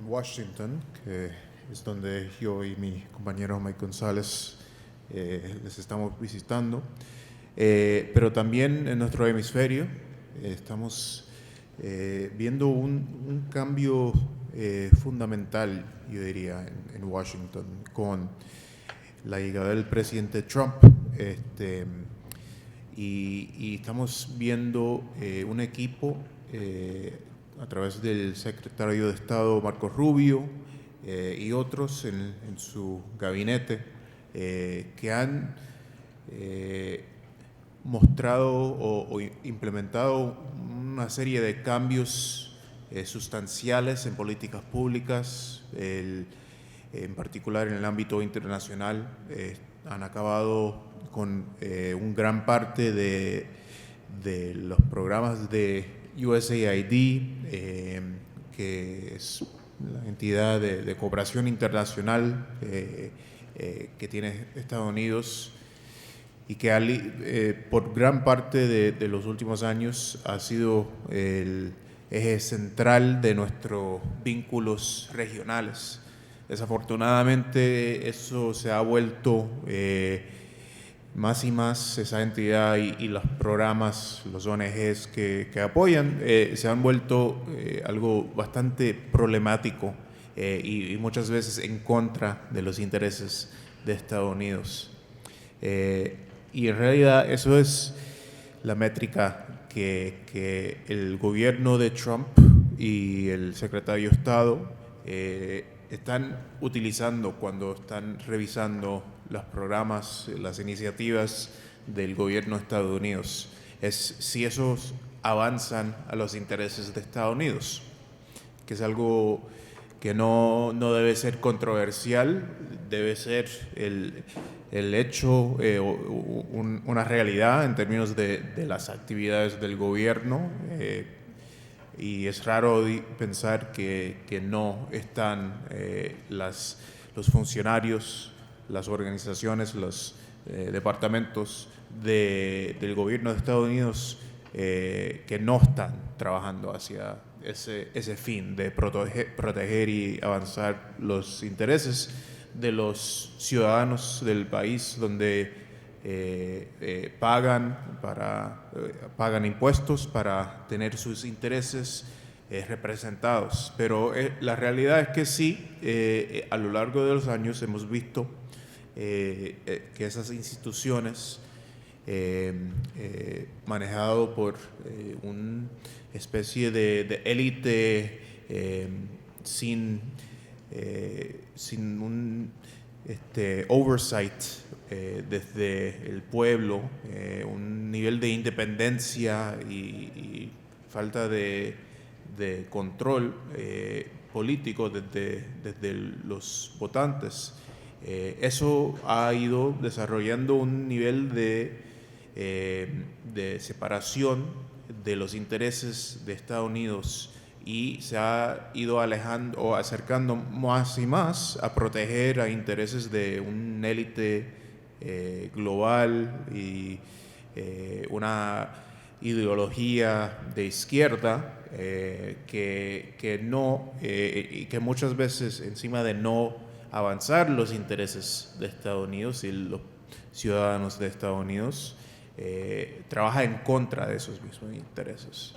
Washington, que es donde yo y mi compañero Mike González les estamos visitando, pero también en nuestro hemisferio estamos viendo un cambio fundamental, yo diría, en Washington, con la llegada del presidente Trump, y estamos viendo un equipo a través del secretario de Estado Marco Rubio y otros en su gabinete que han mostrado o implementado una serie de cambios sustanciales en políticas públicas, en particular en el ámbito internacional. Han acabado con un gran parte de los programas de USAID, que es la entidad de cooperación internacional que tiene Estados Unidos y que por gran parte de los últimos años ha sido el eje central de nuestros vínculos regionales. Desafortunadamente eso se ha vuelto más y más, esa entidad y los programas, los ONGs que apoyan, se han vuelto algo bastante problemático y muchas veces en contra de los intereses de Estados Unidos. Y en realidad eso es la métrica que el gobierno de Trump y el secretario de Estado están utilizando cuando están revisando los programas, las iniciativas del gobierno de Estados Unidos. Es si esos avanzan a los intereses de Estados Unidos, que es algo que no debe ser controversial, debe ser el hecho, una realidad en términos de las actividades del gobierno, y es raro pensar que no están los funcionarios, las organizaciones, los departamentos del gobierno de Estados Unidos que no están trabajando hacia ese fin de proteger y avanzar los intereses de los ciudadanos del país, donde pagan impuestos para tener sus intereses representados. Pero la realidad es que sí, a lo largo de los años hemos visto que esas instituciones manejado por una especie de élite sin un oversight desde el pueblo, un nivel de independencia y falta de control político desde los votantes. Eso ha ido desarrollando un nivel de separación de los intereses de Estados Unidos y se ha ido alejando o acercando más y más a proteger a intereses de una élite global y una ideología de izquierda que muchas veces, encima de no avanzar los intereses de Estados Unidos y los ciudadanos de Estados Unidos, trabaja en contra de esos mismos intereses.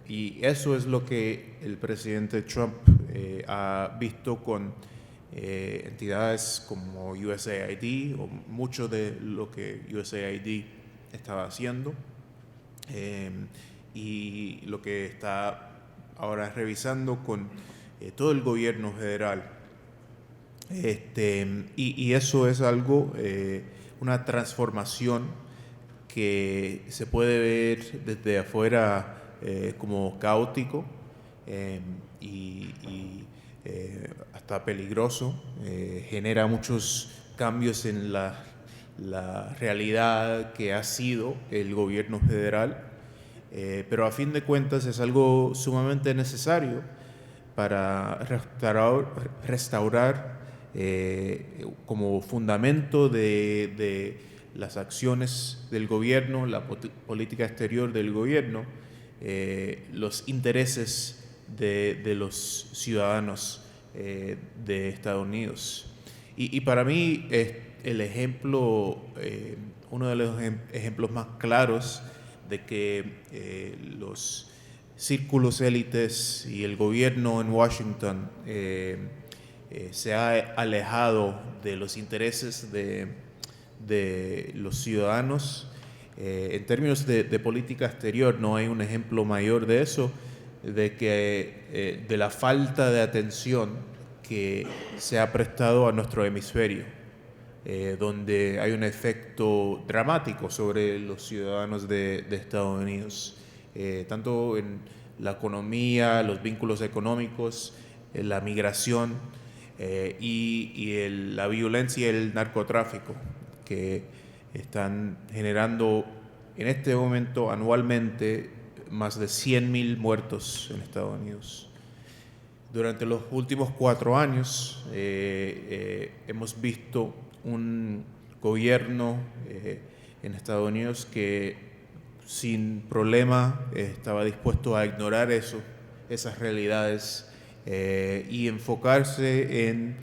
Y eso es lo que el presidente Trump ha visto con entidades como USAID, o mucho de lo que USAID estaba haciendo, y lo que está ahora revisando con todo el gobierno federal. Y eso es algo, una transformación que se puede ver desde afuera como caótico y hasta peligroso. Genera muchos cambios en la realidad que ha sido el gobierno federal, pero a fin de cuentas es algo sumamente necesario para restaurar como fundamento de las acciones del gobierno, la política exterior del gobierno, los intereses de los ciudadanos de Estados Unidos. Y para mí el ejemplo, uno de los ejemplos más claros de que los círculos élites y el gobierno en Washington se ha alejado de los intereses de los ciudadanos. En términos de política exterior no hay un ejemplo mayor de eso, de la falta de atención que se ha prestado a nuestro hemisferio, donde hay un efecto dramático sobre los ciudadanos de Estados Unidos, tanto en la economía, los vínculos económicos, la migración y la violencia y el narcotráfico, que están generando en este momento anualmente más de 100,000 muertos en Estados Unidos. Durante los últimos 4 años hemos visto un gobierno en Estados Unidos que sin problema estaba dispuesto a ignorar esas realidades y enfocarse en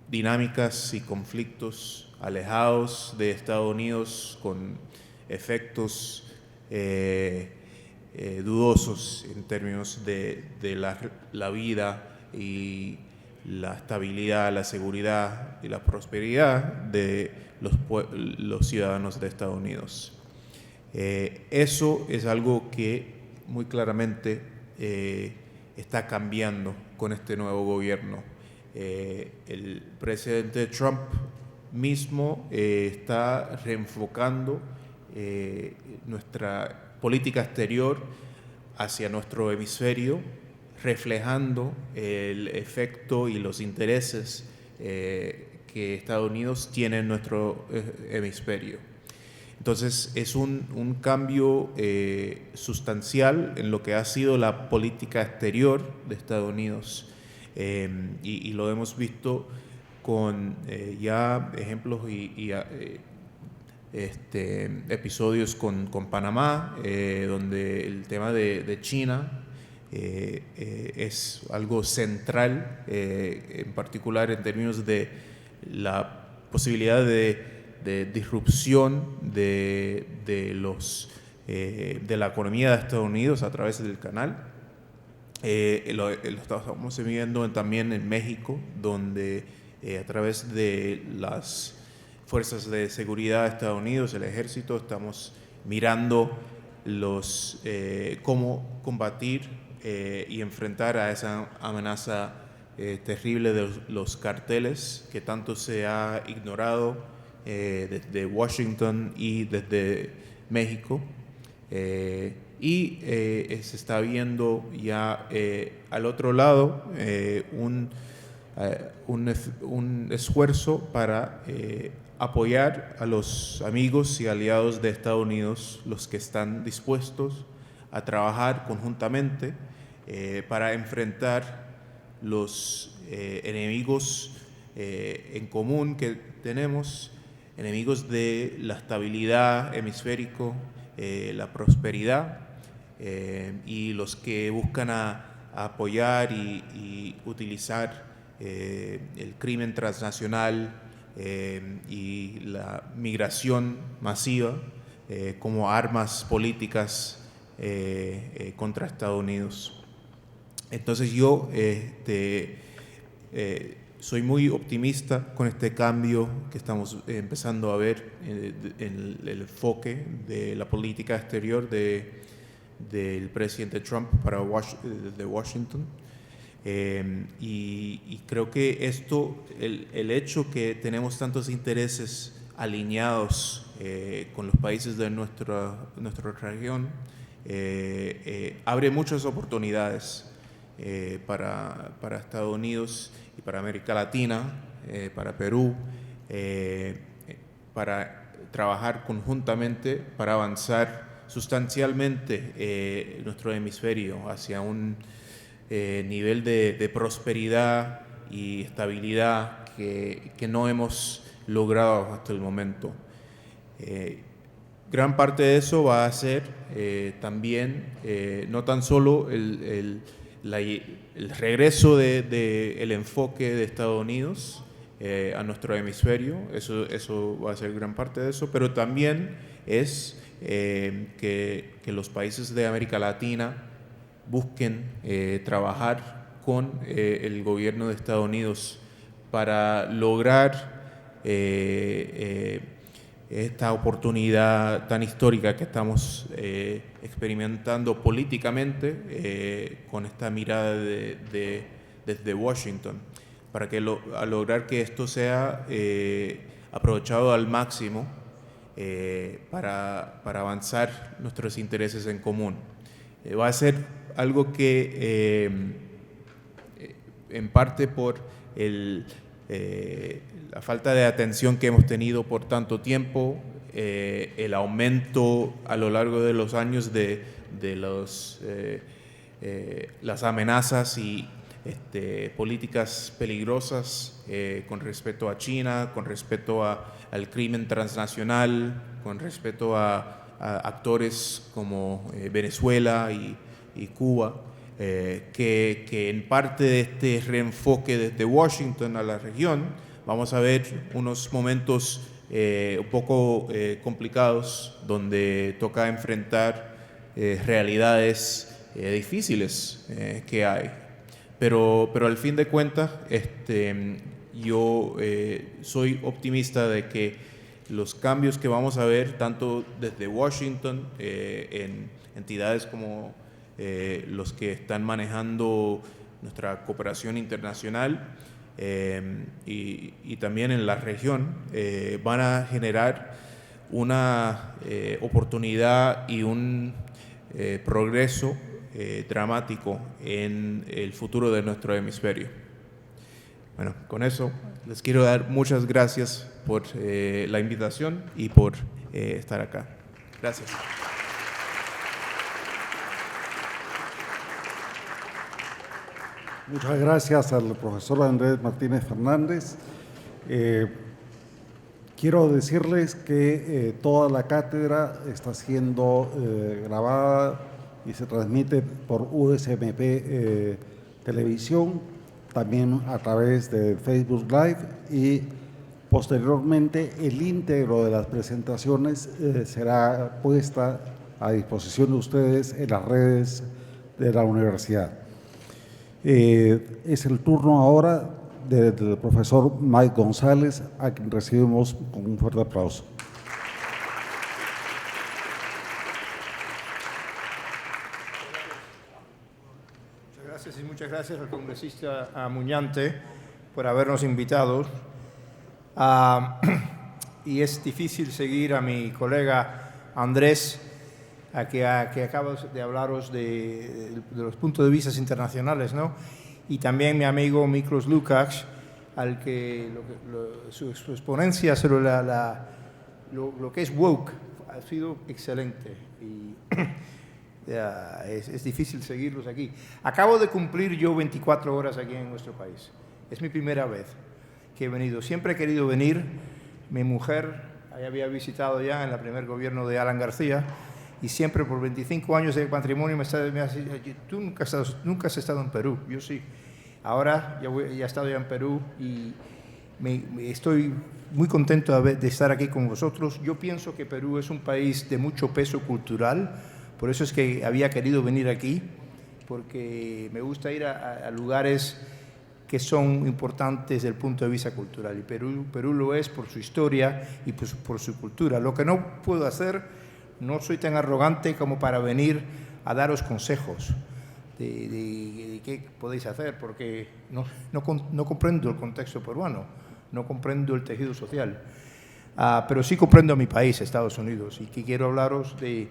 dinámicas y conflictos alejados de Estados Unidos con efectos dudosos en términos de la vida y la estabilidad, la seguridad y la prosperidad de los ciudadanos de Estados Unidos. Eso es algo que muy claramente está cambiando con este nuevo gobierno. El presidente Trump mismo está reenfocando nuestra política exterior hacia nuestro hemisferio, reflejando el efecto y los intereses que Estados Unidos tiene en nuestro hemisferio. Entonces es un cambio sustancial en lo que ha sido la política exterior de Estados Unidos, y lo hemos visto con ya ejemplos y episodios con Panamá, donde el tema de China es algo central, en particular en términos de la posibilidad de disrupción de los de la economía de Estados Unidos a través del canal. Lo estamos viviendo también en México, donde a través de las fuerzas de seguridad de Estados Unidos, el ejército, estamos mirando cómo combatir y enfrentar a esa amenaza terrible de los carteles que tanto se ha ignorado desde Washington y desde México. Se está viendo ya al otro lado un esfuerzo para apoyar a los amigos y aliados de Estados Unidos, los que están dispuestos a trabajar conjuntamente para enfrentar los enemigos en común que tenemos, enemigos de la estabilidad hemisférico, la prosperidad, y los que buscan apoyar y utilizar el crimen transnacional y la migración masiva como armas políticas contra Estados Unidos. Entonces yo soy muy optimista con este cambio que estamos empezando a ver en el enfoque de la política exterior del presidente Trump de Washington. Y creo que el hecho que tenemos tantos intereses alineados con los países de nuestra región abre muchas oportunidades para Estados Unidos y para América Latina, para Perú, para trabajar conjuntamente para avanzar sustancialmente nuestro hemisferio hacia un nivel de prosperidad y estabilidad que no hemos logrado hasta el momento. Gran parte de eso va a ser también no tan solo el regreso del enfoque de Estados Unidos a nuestro hemisferio, eso va a ser gran parte de eso, pero también es que los países de América Latina busquen trabajar con el gobierno de Estados Unidos para lograr esta oportunidad tan histórica que estamos experimentando políticamente con esta mirada desde Washington, para que a lograr que esto sea aprovechado al máximo para avanzar nuestros intereses en común. Va a ser algo que en parte por la falta de atención que hemos tenido por tanto tiempo, el aumento a lo largo de los años de las amenazas y políticas peligrosas con respecto a China, con respecto al crimen transnacional, con respecto a actores como Venezuela y Cuba, que en parte de este reenfoque desde Washington a la región vamos a ver unos momentos un poco complicados donde toca enfrentar realidades difíciles que hay. Pero al fin de cuentas, yo soy optimista de que los cambios que vamos a ver, tanto desde Washington, en entidades como los que están manejando nuestra cooperación internacional y también en la región, van a generar una oportunidad y un progreso dramático en el futuro de nuestro hemisferio. Bueno, con eso les quiero dar muchas gracias por la invitación y por estar acá. Gracias.
Muchas gracias al profesor Andrés Martínez Fernández. Quiero decirles que toda la cátedra está siendo grabada y se transmite por USMP Televisión, también a través de Facebook Live, y posteriormente el íntegro de las presentaciones será puesta a disposición de ustedes en las redes de la universidad. Es el turno ahora del profesor Mike González, a quien recibimos con un fuerte aplauso.
Y muchas gracias al congresista Muñante por habernos invitado. Y es difícil seguir a mi colega Andrés, que acaba de hablaros de los puntos de vista internacionales, ¿no? Y también mi amigo Miklos Lukács, al que su exponencia sobre lo que es woke ha sido excelente. Y es difícil seguirlos aquí. Acabo de cumplir yo 24 horas aquí en nuestro país. Es mi primera vez que he venido. Siempre he querido venir. Mi mujer había visitado ya en el primer gobierno de Alan García y siempre por 25 años de matrimonio me ha dicho, tú nunca has estado en Perú. Yo sí. Ahora ya he estado ya en Perú y estoy muy contento de estar aquí con vosotros. Yo pienso que Perú es un país de mucho peso cultural. Por eso es que había querido venir aquí, porque me gusta ir a lugares que son importantes desde el punto de vista cultural. Y Perú lo es por su historia y por su cultura. Lo que no puedo hacer, no soy tan arrogante como para venir a daros consejos de qué podéis hacer, porque no comprendo el contexto peruano, no comprendo el tejido social. Pero sí comprendo a mi país, Estados Unidos, y que quiero hablaros de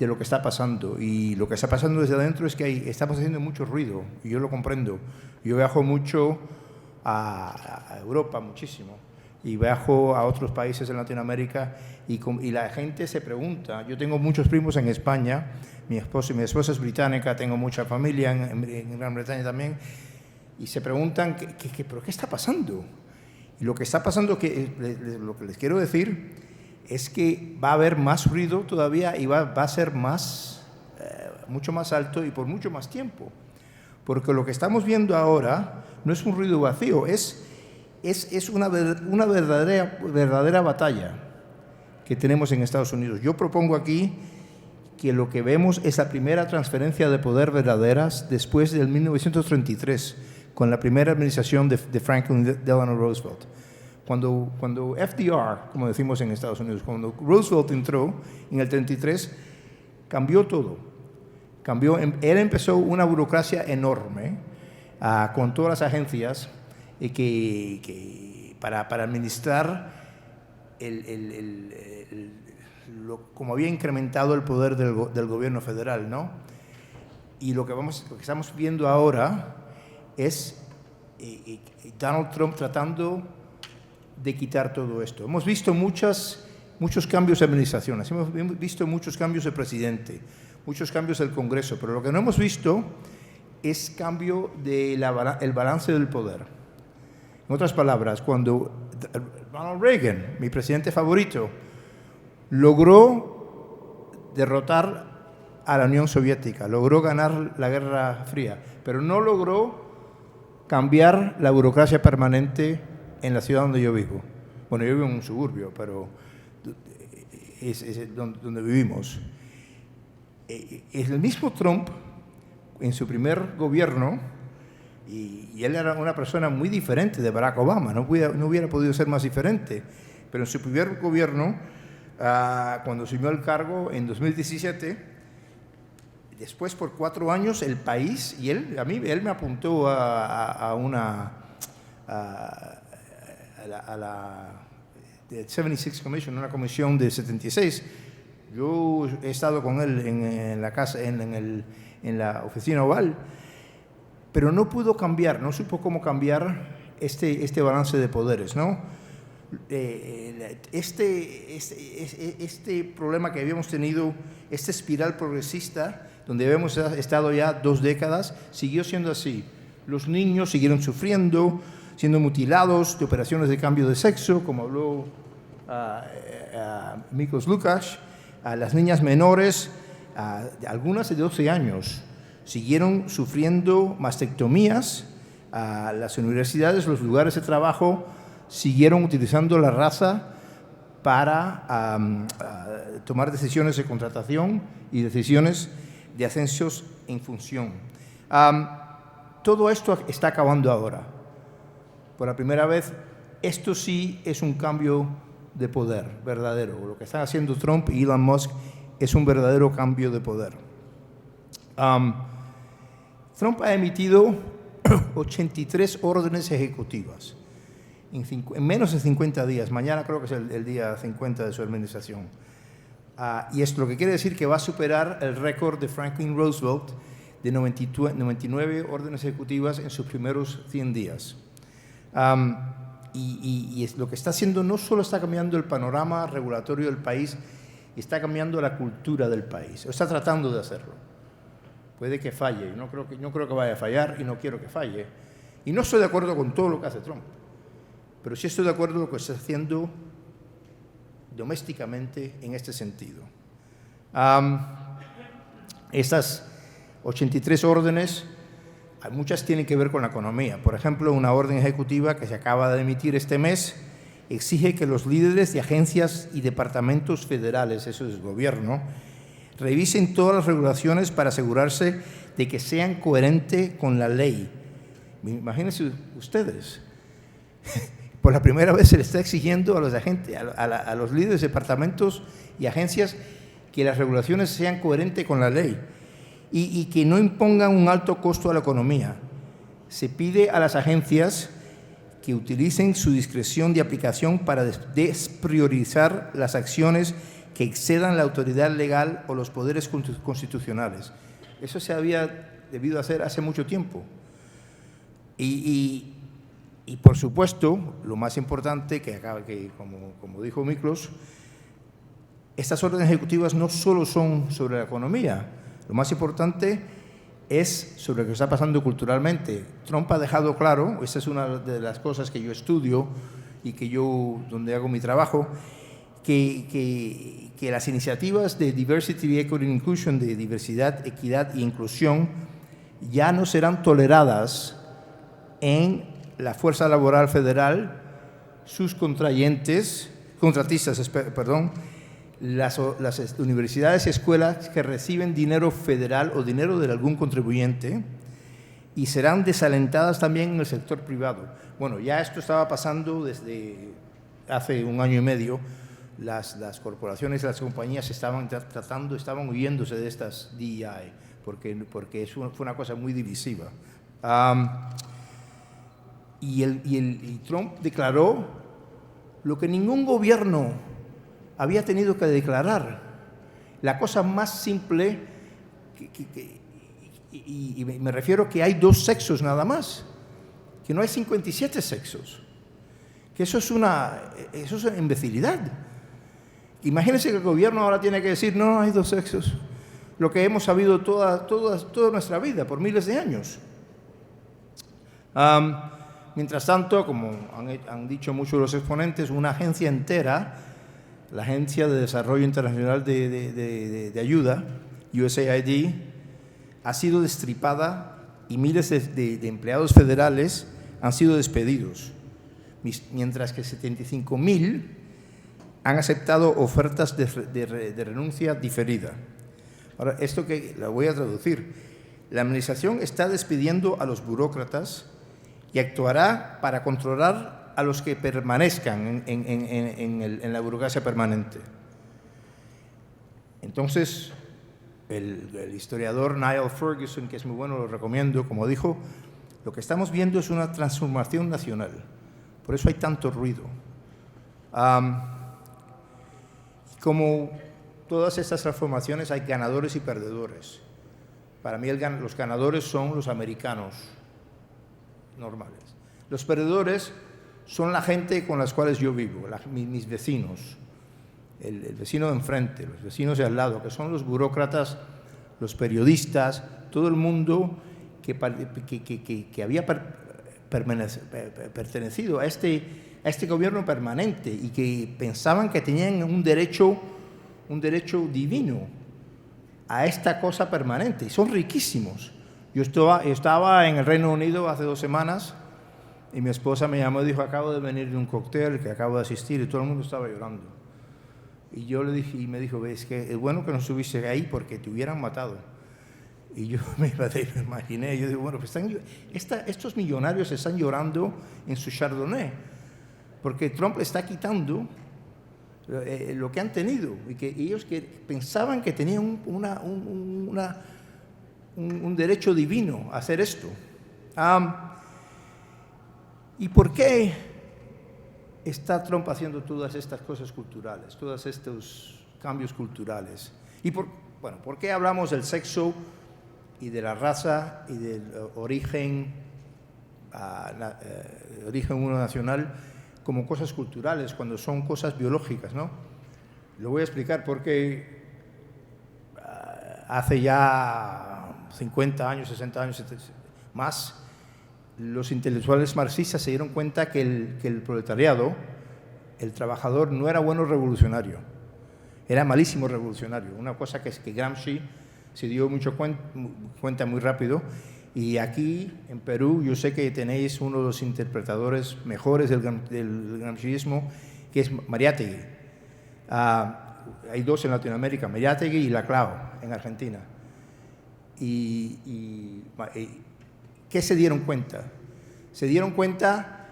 lo que está pasando. Y lo que está pasando desde adentro es que estamos haciendo mucho ruido, y yo lo comprendo. Yo viajo mucho a Europa, muchísimo, y viajo a otros países en Latinoamérica, y la gente se pregunta. Yo tengo muchos primos en España, mi esposa es británica, tengo mucha familia en Gran Bretaña también, y se preguntan, ¿pero qué está pasando? Y lo que está pasando, lo que les quiero decir, es que va a haber más ruido todavía y va a ser mucho más alto y por mucho más tiempo. Porque lo que estamos viendo ahora no es un ruido vacío, es una verdadera batalla que tenemos en Estados Unidos. Yo propongo aquí que lo que vemos es la primera transferencia de poder verdaderas después del 1933, con la primera administración de Franklin Delano Roosevelt. Cuando FDR, como decimos en Estados Unidos, cuando Roosevelt entró en el 33, cambió todo. Él empezó una burocracia enorme con todas las agencias para administrar como había incrementado el poder del gobierno federal, ¿no? Y lo que estamos viendo ahora es Donald Trump tratando de quitar todo esto. Hemos visto muchos cambios de administraciones, hemos visto muchos cambios de presidente, muchos cambios del Congreso, pero lo que no hemos visto es cambio del balance del poder. En otras palabras, cuando Ronald Reagan, mi presidente favorito, logró derrotar a la Unión Soviética, logró ganar la Guerra Fría, pero no logró cambiar la burocracia permanente en la ciudad donde yo vivo. Bueno, yo vivo en un suburbio, pero es donde vivimos. Es el mismo Trump, en su primer gobierno, y él era una persona muy diferente de Barack Obama, no hubiera podido ser más diferente, pero en su primer gobierno, cuando asumió el cargo en 2017, después por 4 años el país, y él me apuntó a la 76 Commission, una comisión de 76. Yo he estado con él en la casa, en la oficina oval, pero no pudo cambiar, no supo cómo cambiar este balance de poderes, ¿no? Este problema que habíamos tenido, esta espiral progresista, donde habíamos estado ya 2 décadas, siguió siendo así. Los niños siguieron sufriendo, siendo mutilados de operaciones de cambio de sexo, como habló Miklos Lukács. Las niñas menores, algunas de 12 años, siguieron sufriendo mastectomías. Las universidades, los lugares de trabajo, siguieron utilizando la raza para tomar decisiones de contratación y decisiones de ascensos en función. Todo esto está acabando ahora. Por la primera vez, esto sí es un cambio de poder verdadero. Lo que están haciendo Trump y Elon Musk es un verdadero cambio de poder. Trump ha emitido 83 órdenes ejecutivas en menos de 50 días. Mañana creo que es el día 50 de su administración. Y esto lo que quiere decir que va a superar el récord de Franklin Roosevelt de 99 órdenes ejecutivas en sus primeros 100 días. Y lo que está haciendo no solo está cambiando el panorama regulatorio del país, está cambiando la cultura del país. Está tratando de hacerlo. Puede que falle. No creo que vaya a fallar y no quiero que falle. Y no estoy de acuerdo con todo lo que hace Trump. Pero sí estoy de acuerdo con lo que está haciendo domésticamente en este sentido. Estas 83 órdenes, muchas tienen que ver con la economía. Por ejemplo, una orden ejecutiva que se acaba de emitir este mes exige que los líderes de agencias y departamentos federales, eso es el gobierno, revisen todas las regulaciones para asegurarse de que sean coherentes con la ley. Imagínense ustedes. Por la primera vez se le está exigiendo a los agentes, a los líderes de departamentos y agencias que las regulaciones sean coherentes con la ley y que no impongan un alto costo a la economía. Se pide a las agencias que utilicen su discreción de aplicación para despriorizar las acciones que excedan la autoridad legal o los poderes constitucionales. Eso se había debido hacer hace mucho tiempo. Y por supuesto, lo más importante, como dijo Miklos, estas órdenes ejecutivas no solo son sobre la economía, lo más importante es sobre lo que está pasando culturalmente. Trump ha dejado claro, esta es una de las cosas que yo estudio y donde hago mi trabajo, que las iniciativas de Diversity, Equity and Inclusion, de diversidad, equidad e inclusión, ya no serán toleradas en la fuerza laboral federal, sus contratistas, las universidades y escuelas que reciben dinero federal o dinero de algún contribuyente, y serán desalentadas también en el sector privado. Bueno, ya esto estaba pasando desde hace un año y medio. Las corporaciones y las compañías estaban huyéndose de estas DEI, porque fue una cosa muy divisiva. Y Trump declaró lo que ningún gobierno había tenido que declarar. La cosa más simple, y me refiero que hay 2 sexos nada más, que no hay 57 sexos, que eso es una imbecilidad. Imagínense que el gobierno ahora tiene que decir, no hay 2 sexos, lo que hemos sabido toda nuestra vida, por miles de años. Mientras tanto, como han dicho muchos de los exponentes, una agencia entera, la Agencia de Desarrollo Internacional de Ayuda, USAID, ha sido destripada y miles de empleados federales han sido despedidos, mientras que 75.000 han aceptado ofertas de renuncia diferida. Ahora, esto que lo voy a traducir. La administración está despidiendo a los burócratas y actuará para controlar a los que permanezcan en la burocracia permanente. Entonces, el historiador Niall Ferguson, que es muy bueno, lo recomiendo, como dijo, lo que estamos viendo es una transformación nacional. Por eso hay tanto ruido. Como todas estas transformaciones, hay ganadores y perdedores. Para mí los ganadores son los americanos normales. Los perdedores son la gente con las cuales yo vivo, mis vecinos, el vecino de enfrente, los vecinos de al lado, que son los burócratas, los periodistas, todo el mundo que había pertenecido a este gobierno permanente y que pensaban que tenían un derecho divino a esta cosa permanente, y son riquísimos. Yo estaba en el Reino Unido hace 2 semanas y mi esposa me llamó y dijo, acabo de venir de un cóctel que acabo de asistir, y todo el mundo estaba llorando. Y yo le dije, y me dijo, ves que es bueno que no estuviste ahí porque te hubieran matado. Y yo me imaginé, yo digo, bueno, pues estos millonarios están llorando en su Chardonnay, porque Trump está quitando lo que han tenido, y que ellos que pensaban que tenían un derecho divino a hacer esto. ¿Y por qué está Trump haciendo todas estas cosas culturales, todos estos cambios culturales? ¿Y por qué hablamos del sexo y de la raza y del origen uno nacional como cosas culturales cuando son cosas biológicas, ¿no? Lo voy a explicar porque hace ya 50 años, 60 años más, los intelectuales marxistas se dieron cuenta que el proletariado, el trabajador, no era bueno revolucionario, era malísimo revolucionario, una cosa que Gramsci se dio mucho cuenta muy rápido. Y aquí, en Perú, yo sé que tenéis uno de los interpretadores mejores del gramsciismo, que es Mariátegui. Hay dos en Latinoamérica, Mariátegui y Laclau, en Argentina. ¿Qué se dieron cuenta? Se dieron cuenta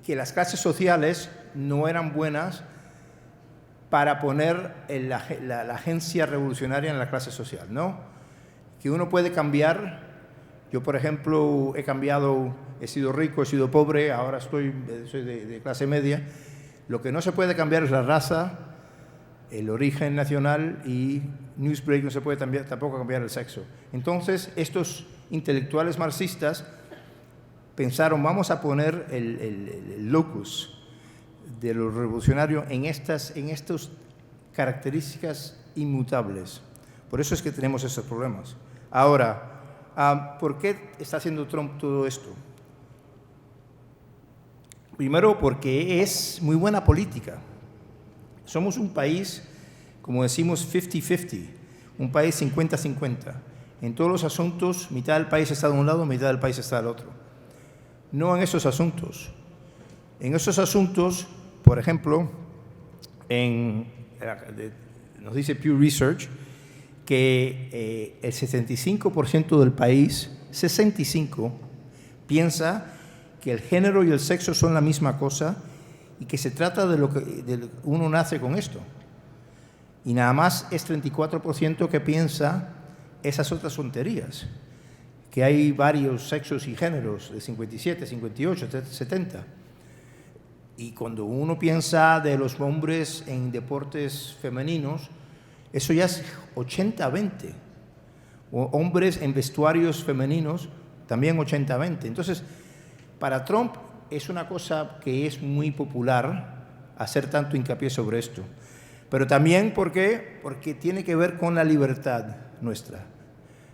que las clases sociales no eran buenas para poner la agencia revolucionaria en la clase social, ¿no? Que uno puede cambiar. Yo, por ejemplo, he sido rico, he sido pobre, ahora soy de clase media. Lo que no se puede cambiar es la raza, el origen nacional, y Newsbreak no se puede tampoco cambiar el sexo. Entonces, estos intelectuales marxistas pensaron, vamos a poner el locus de lo revolucionario en estas características inmutables. Por eso es que tenemos esos problemas. Ahora, ¿por qué está haciendo Trump todo esto? Primero, porque es muy buena política. Somos un país, como decimos, 50-50, un país 50-50. En todos los asuntos, mitad del país está de un lado, mitad del país está del otro. No en esos asuntos. En esos asuntos, por ejemplo, nos dice Pew Research, que el 65% del país, 65%, piensa que el género y el sexo son la misma cosa y que se trata de lo que uno nace con esto. Y nada más es 34% que piensa esas otras tonterías, que hay varios sexos y géneros, de 57, 58, 70. Y cuando uno piensa de los hombres en deportes femeninos, eso ya es 80-20. O hombres en vestuarios femeninos, también 80-20. Entonces, para Trump es una cosa que es muy popular hacer tanto hincapié sobre esto. Pero también, ¿por qué? Porque tiene que ver con la libertad nuestra.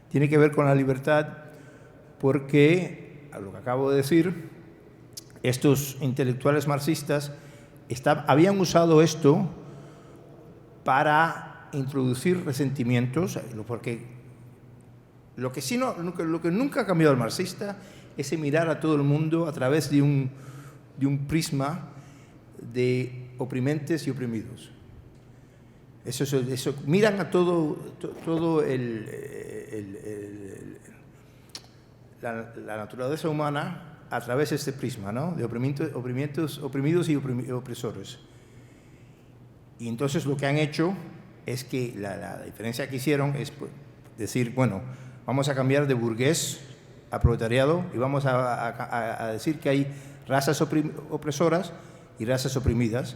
Tiene que ver con la libertad porque, a lo que acabo de decir, estos intelectuales marxistas habían usado esto para introducir resentimientos, porque lo que nunca ha cambiado el marxista es mirar a todo el mundo a través de un prisma de oprimentes y oprimidos. Eso miran a todo la naturaleza humana a través de este prisma, ¿no? De oprimidos y opresores. Y entonces lo que han hecho es que la diferencia que hicieron es decir, bueno, vamos a cambiar de burgués a proletariado y vamos a decir que hay razas opresoras y razas oprimidas,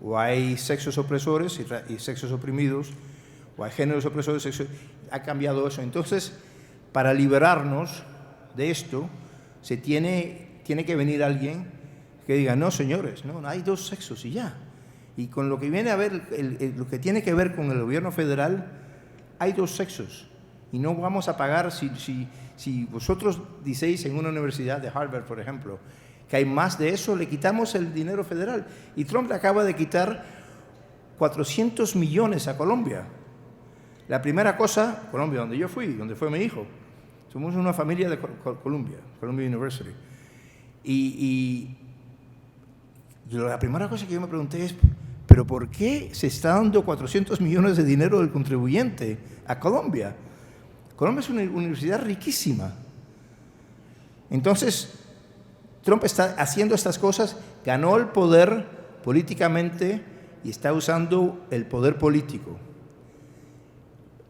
o hay sexos opresores y sexos oprimidos, o hay géneros opresores, ha cambiado eso. Entonces, para liberarnos de esto, tiene que venir alguien que diga, no, señores, no hay dos sexos y ya. Y con lo que viene a ver, lo que tiene que ver con el gobierno federal, hay dos sexos. Y no vamos a pagar, si vosotros decís en una universidad de Harvard, por ejemplo, que hay más de eso, le quitamos el dinero federal. Y Trump le acaba de quitar 400 millones a Colombia. La primera cosa, Colombia, donde yo fui, donde fue mi hijo. Somos una familia de Columbia University. Y la primera cosa que yo me pregunté es, pero ¿por qué se está dando 400 millones de dinero del contribuyente a Colombia? Colombia es una universidad riquísima. Entonces, Trump está haciendo estas cosas, ganó el poder políticamente y está usando el poder político.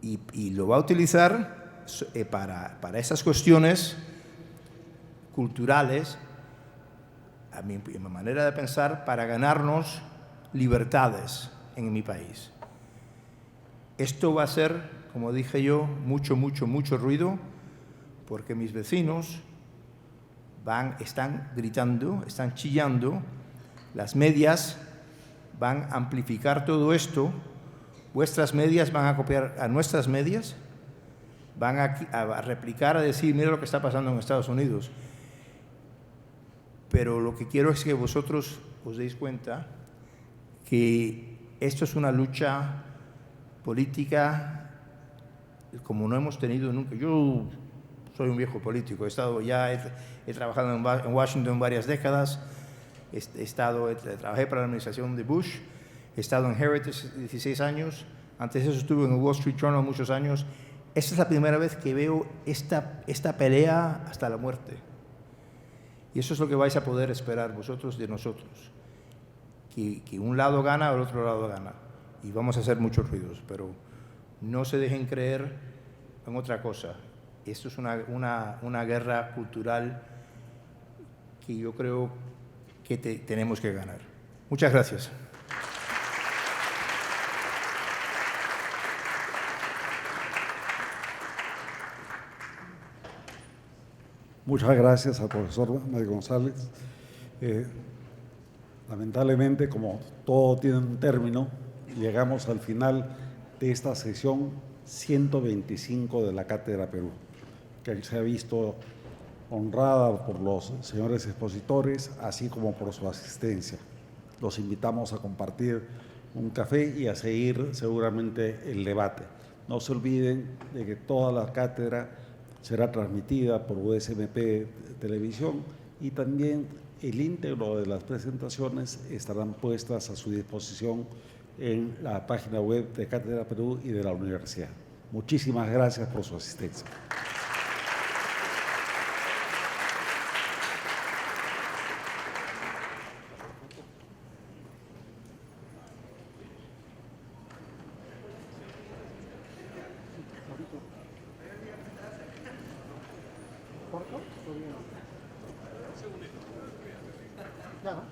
Y lo va a utilizar para esas cuestiones culturales, a mi manera de pensar, para ganarnos libertades en mi país. Esto va a hacer, como dije yo, mucho ruido, porque mis vecinos están gritando, están chillando, las medias van a amplificar todo esto, vuestras medias van a copiar a nuestras medias, van a replicar, a decir, mira lo que está pasando en Estados Unidos. Pero lo que quiero es que vosotros os deis cuenta que esto es una lucha política como no hemos tenido nunca. Yo soy un viejo político, he trabajado en Washington varias décadas, trabajé para la administración de Bush, he estado en Heritage 16 años, antes de eso estuve en el Wall Street Journal muchos años. Esta es la primera vez que veo esta pelea hasta la muerte. Y eso es lo que vais a poder esperar vosotros de nosotros. Que un lado gana o el otro lado gana. Y vamos a hacer muchos ruidos, pero no se dejen creer en otra cosa. Esto es una guerra cultural que yo creo que tenemos que ganar. Muchas gracias.
Muchas gracias al profesor Mario González. Lamentablemente, como todo tiene un término, llegamos al final de esta sesión 125 de la Cátedra Perú, que se ha visto honrada por los señores expositores, así como por su asistencia. Los invitamos a compartir un café y a seguir seguramente el debate. No se olviden de que toda la cátedra será transmitida por USMP Televisión y también el íntegro de las presentaciones estarán puestas a su disposición en la página web de Cátedra Perú y de la universidad. Muchísimas gracias por su asistencia.
¿Corto? Ya, ¿no?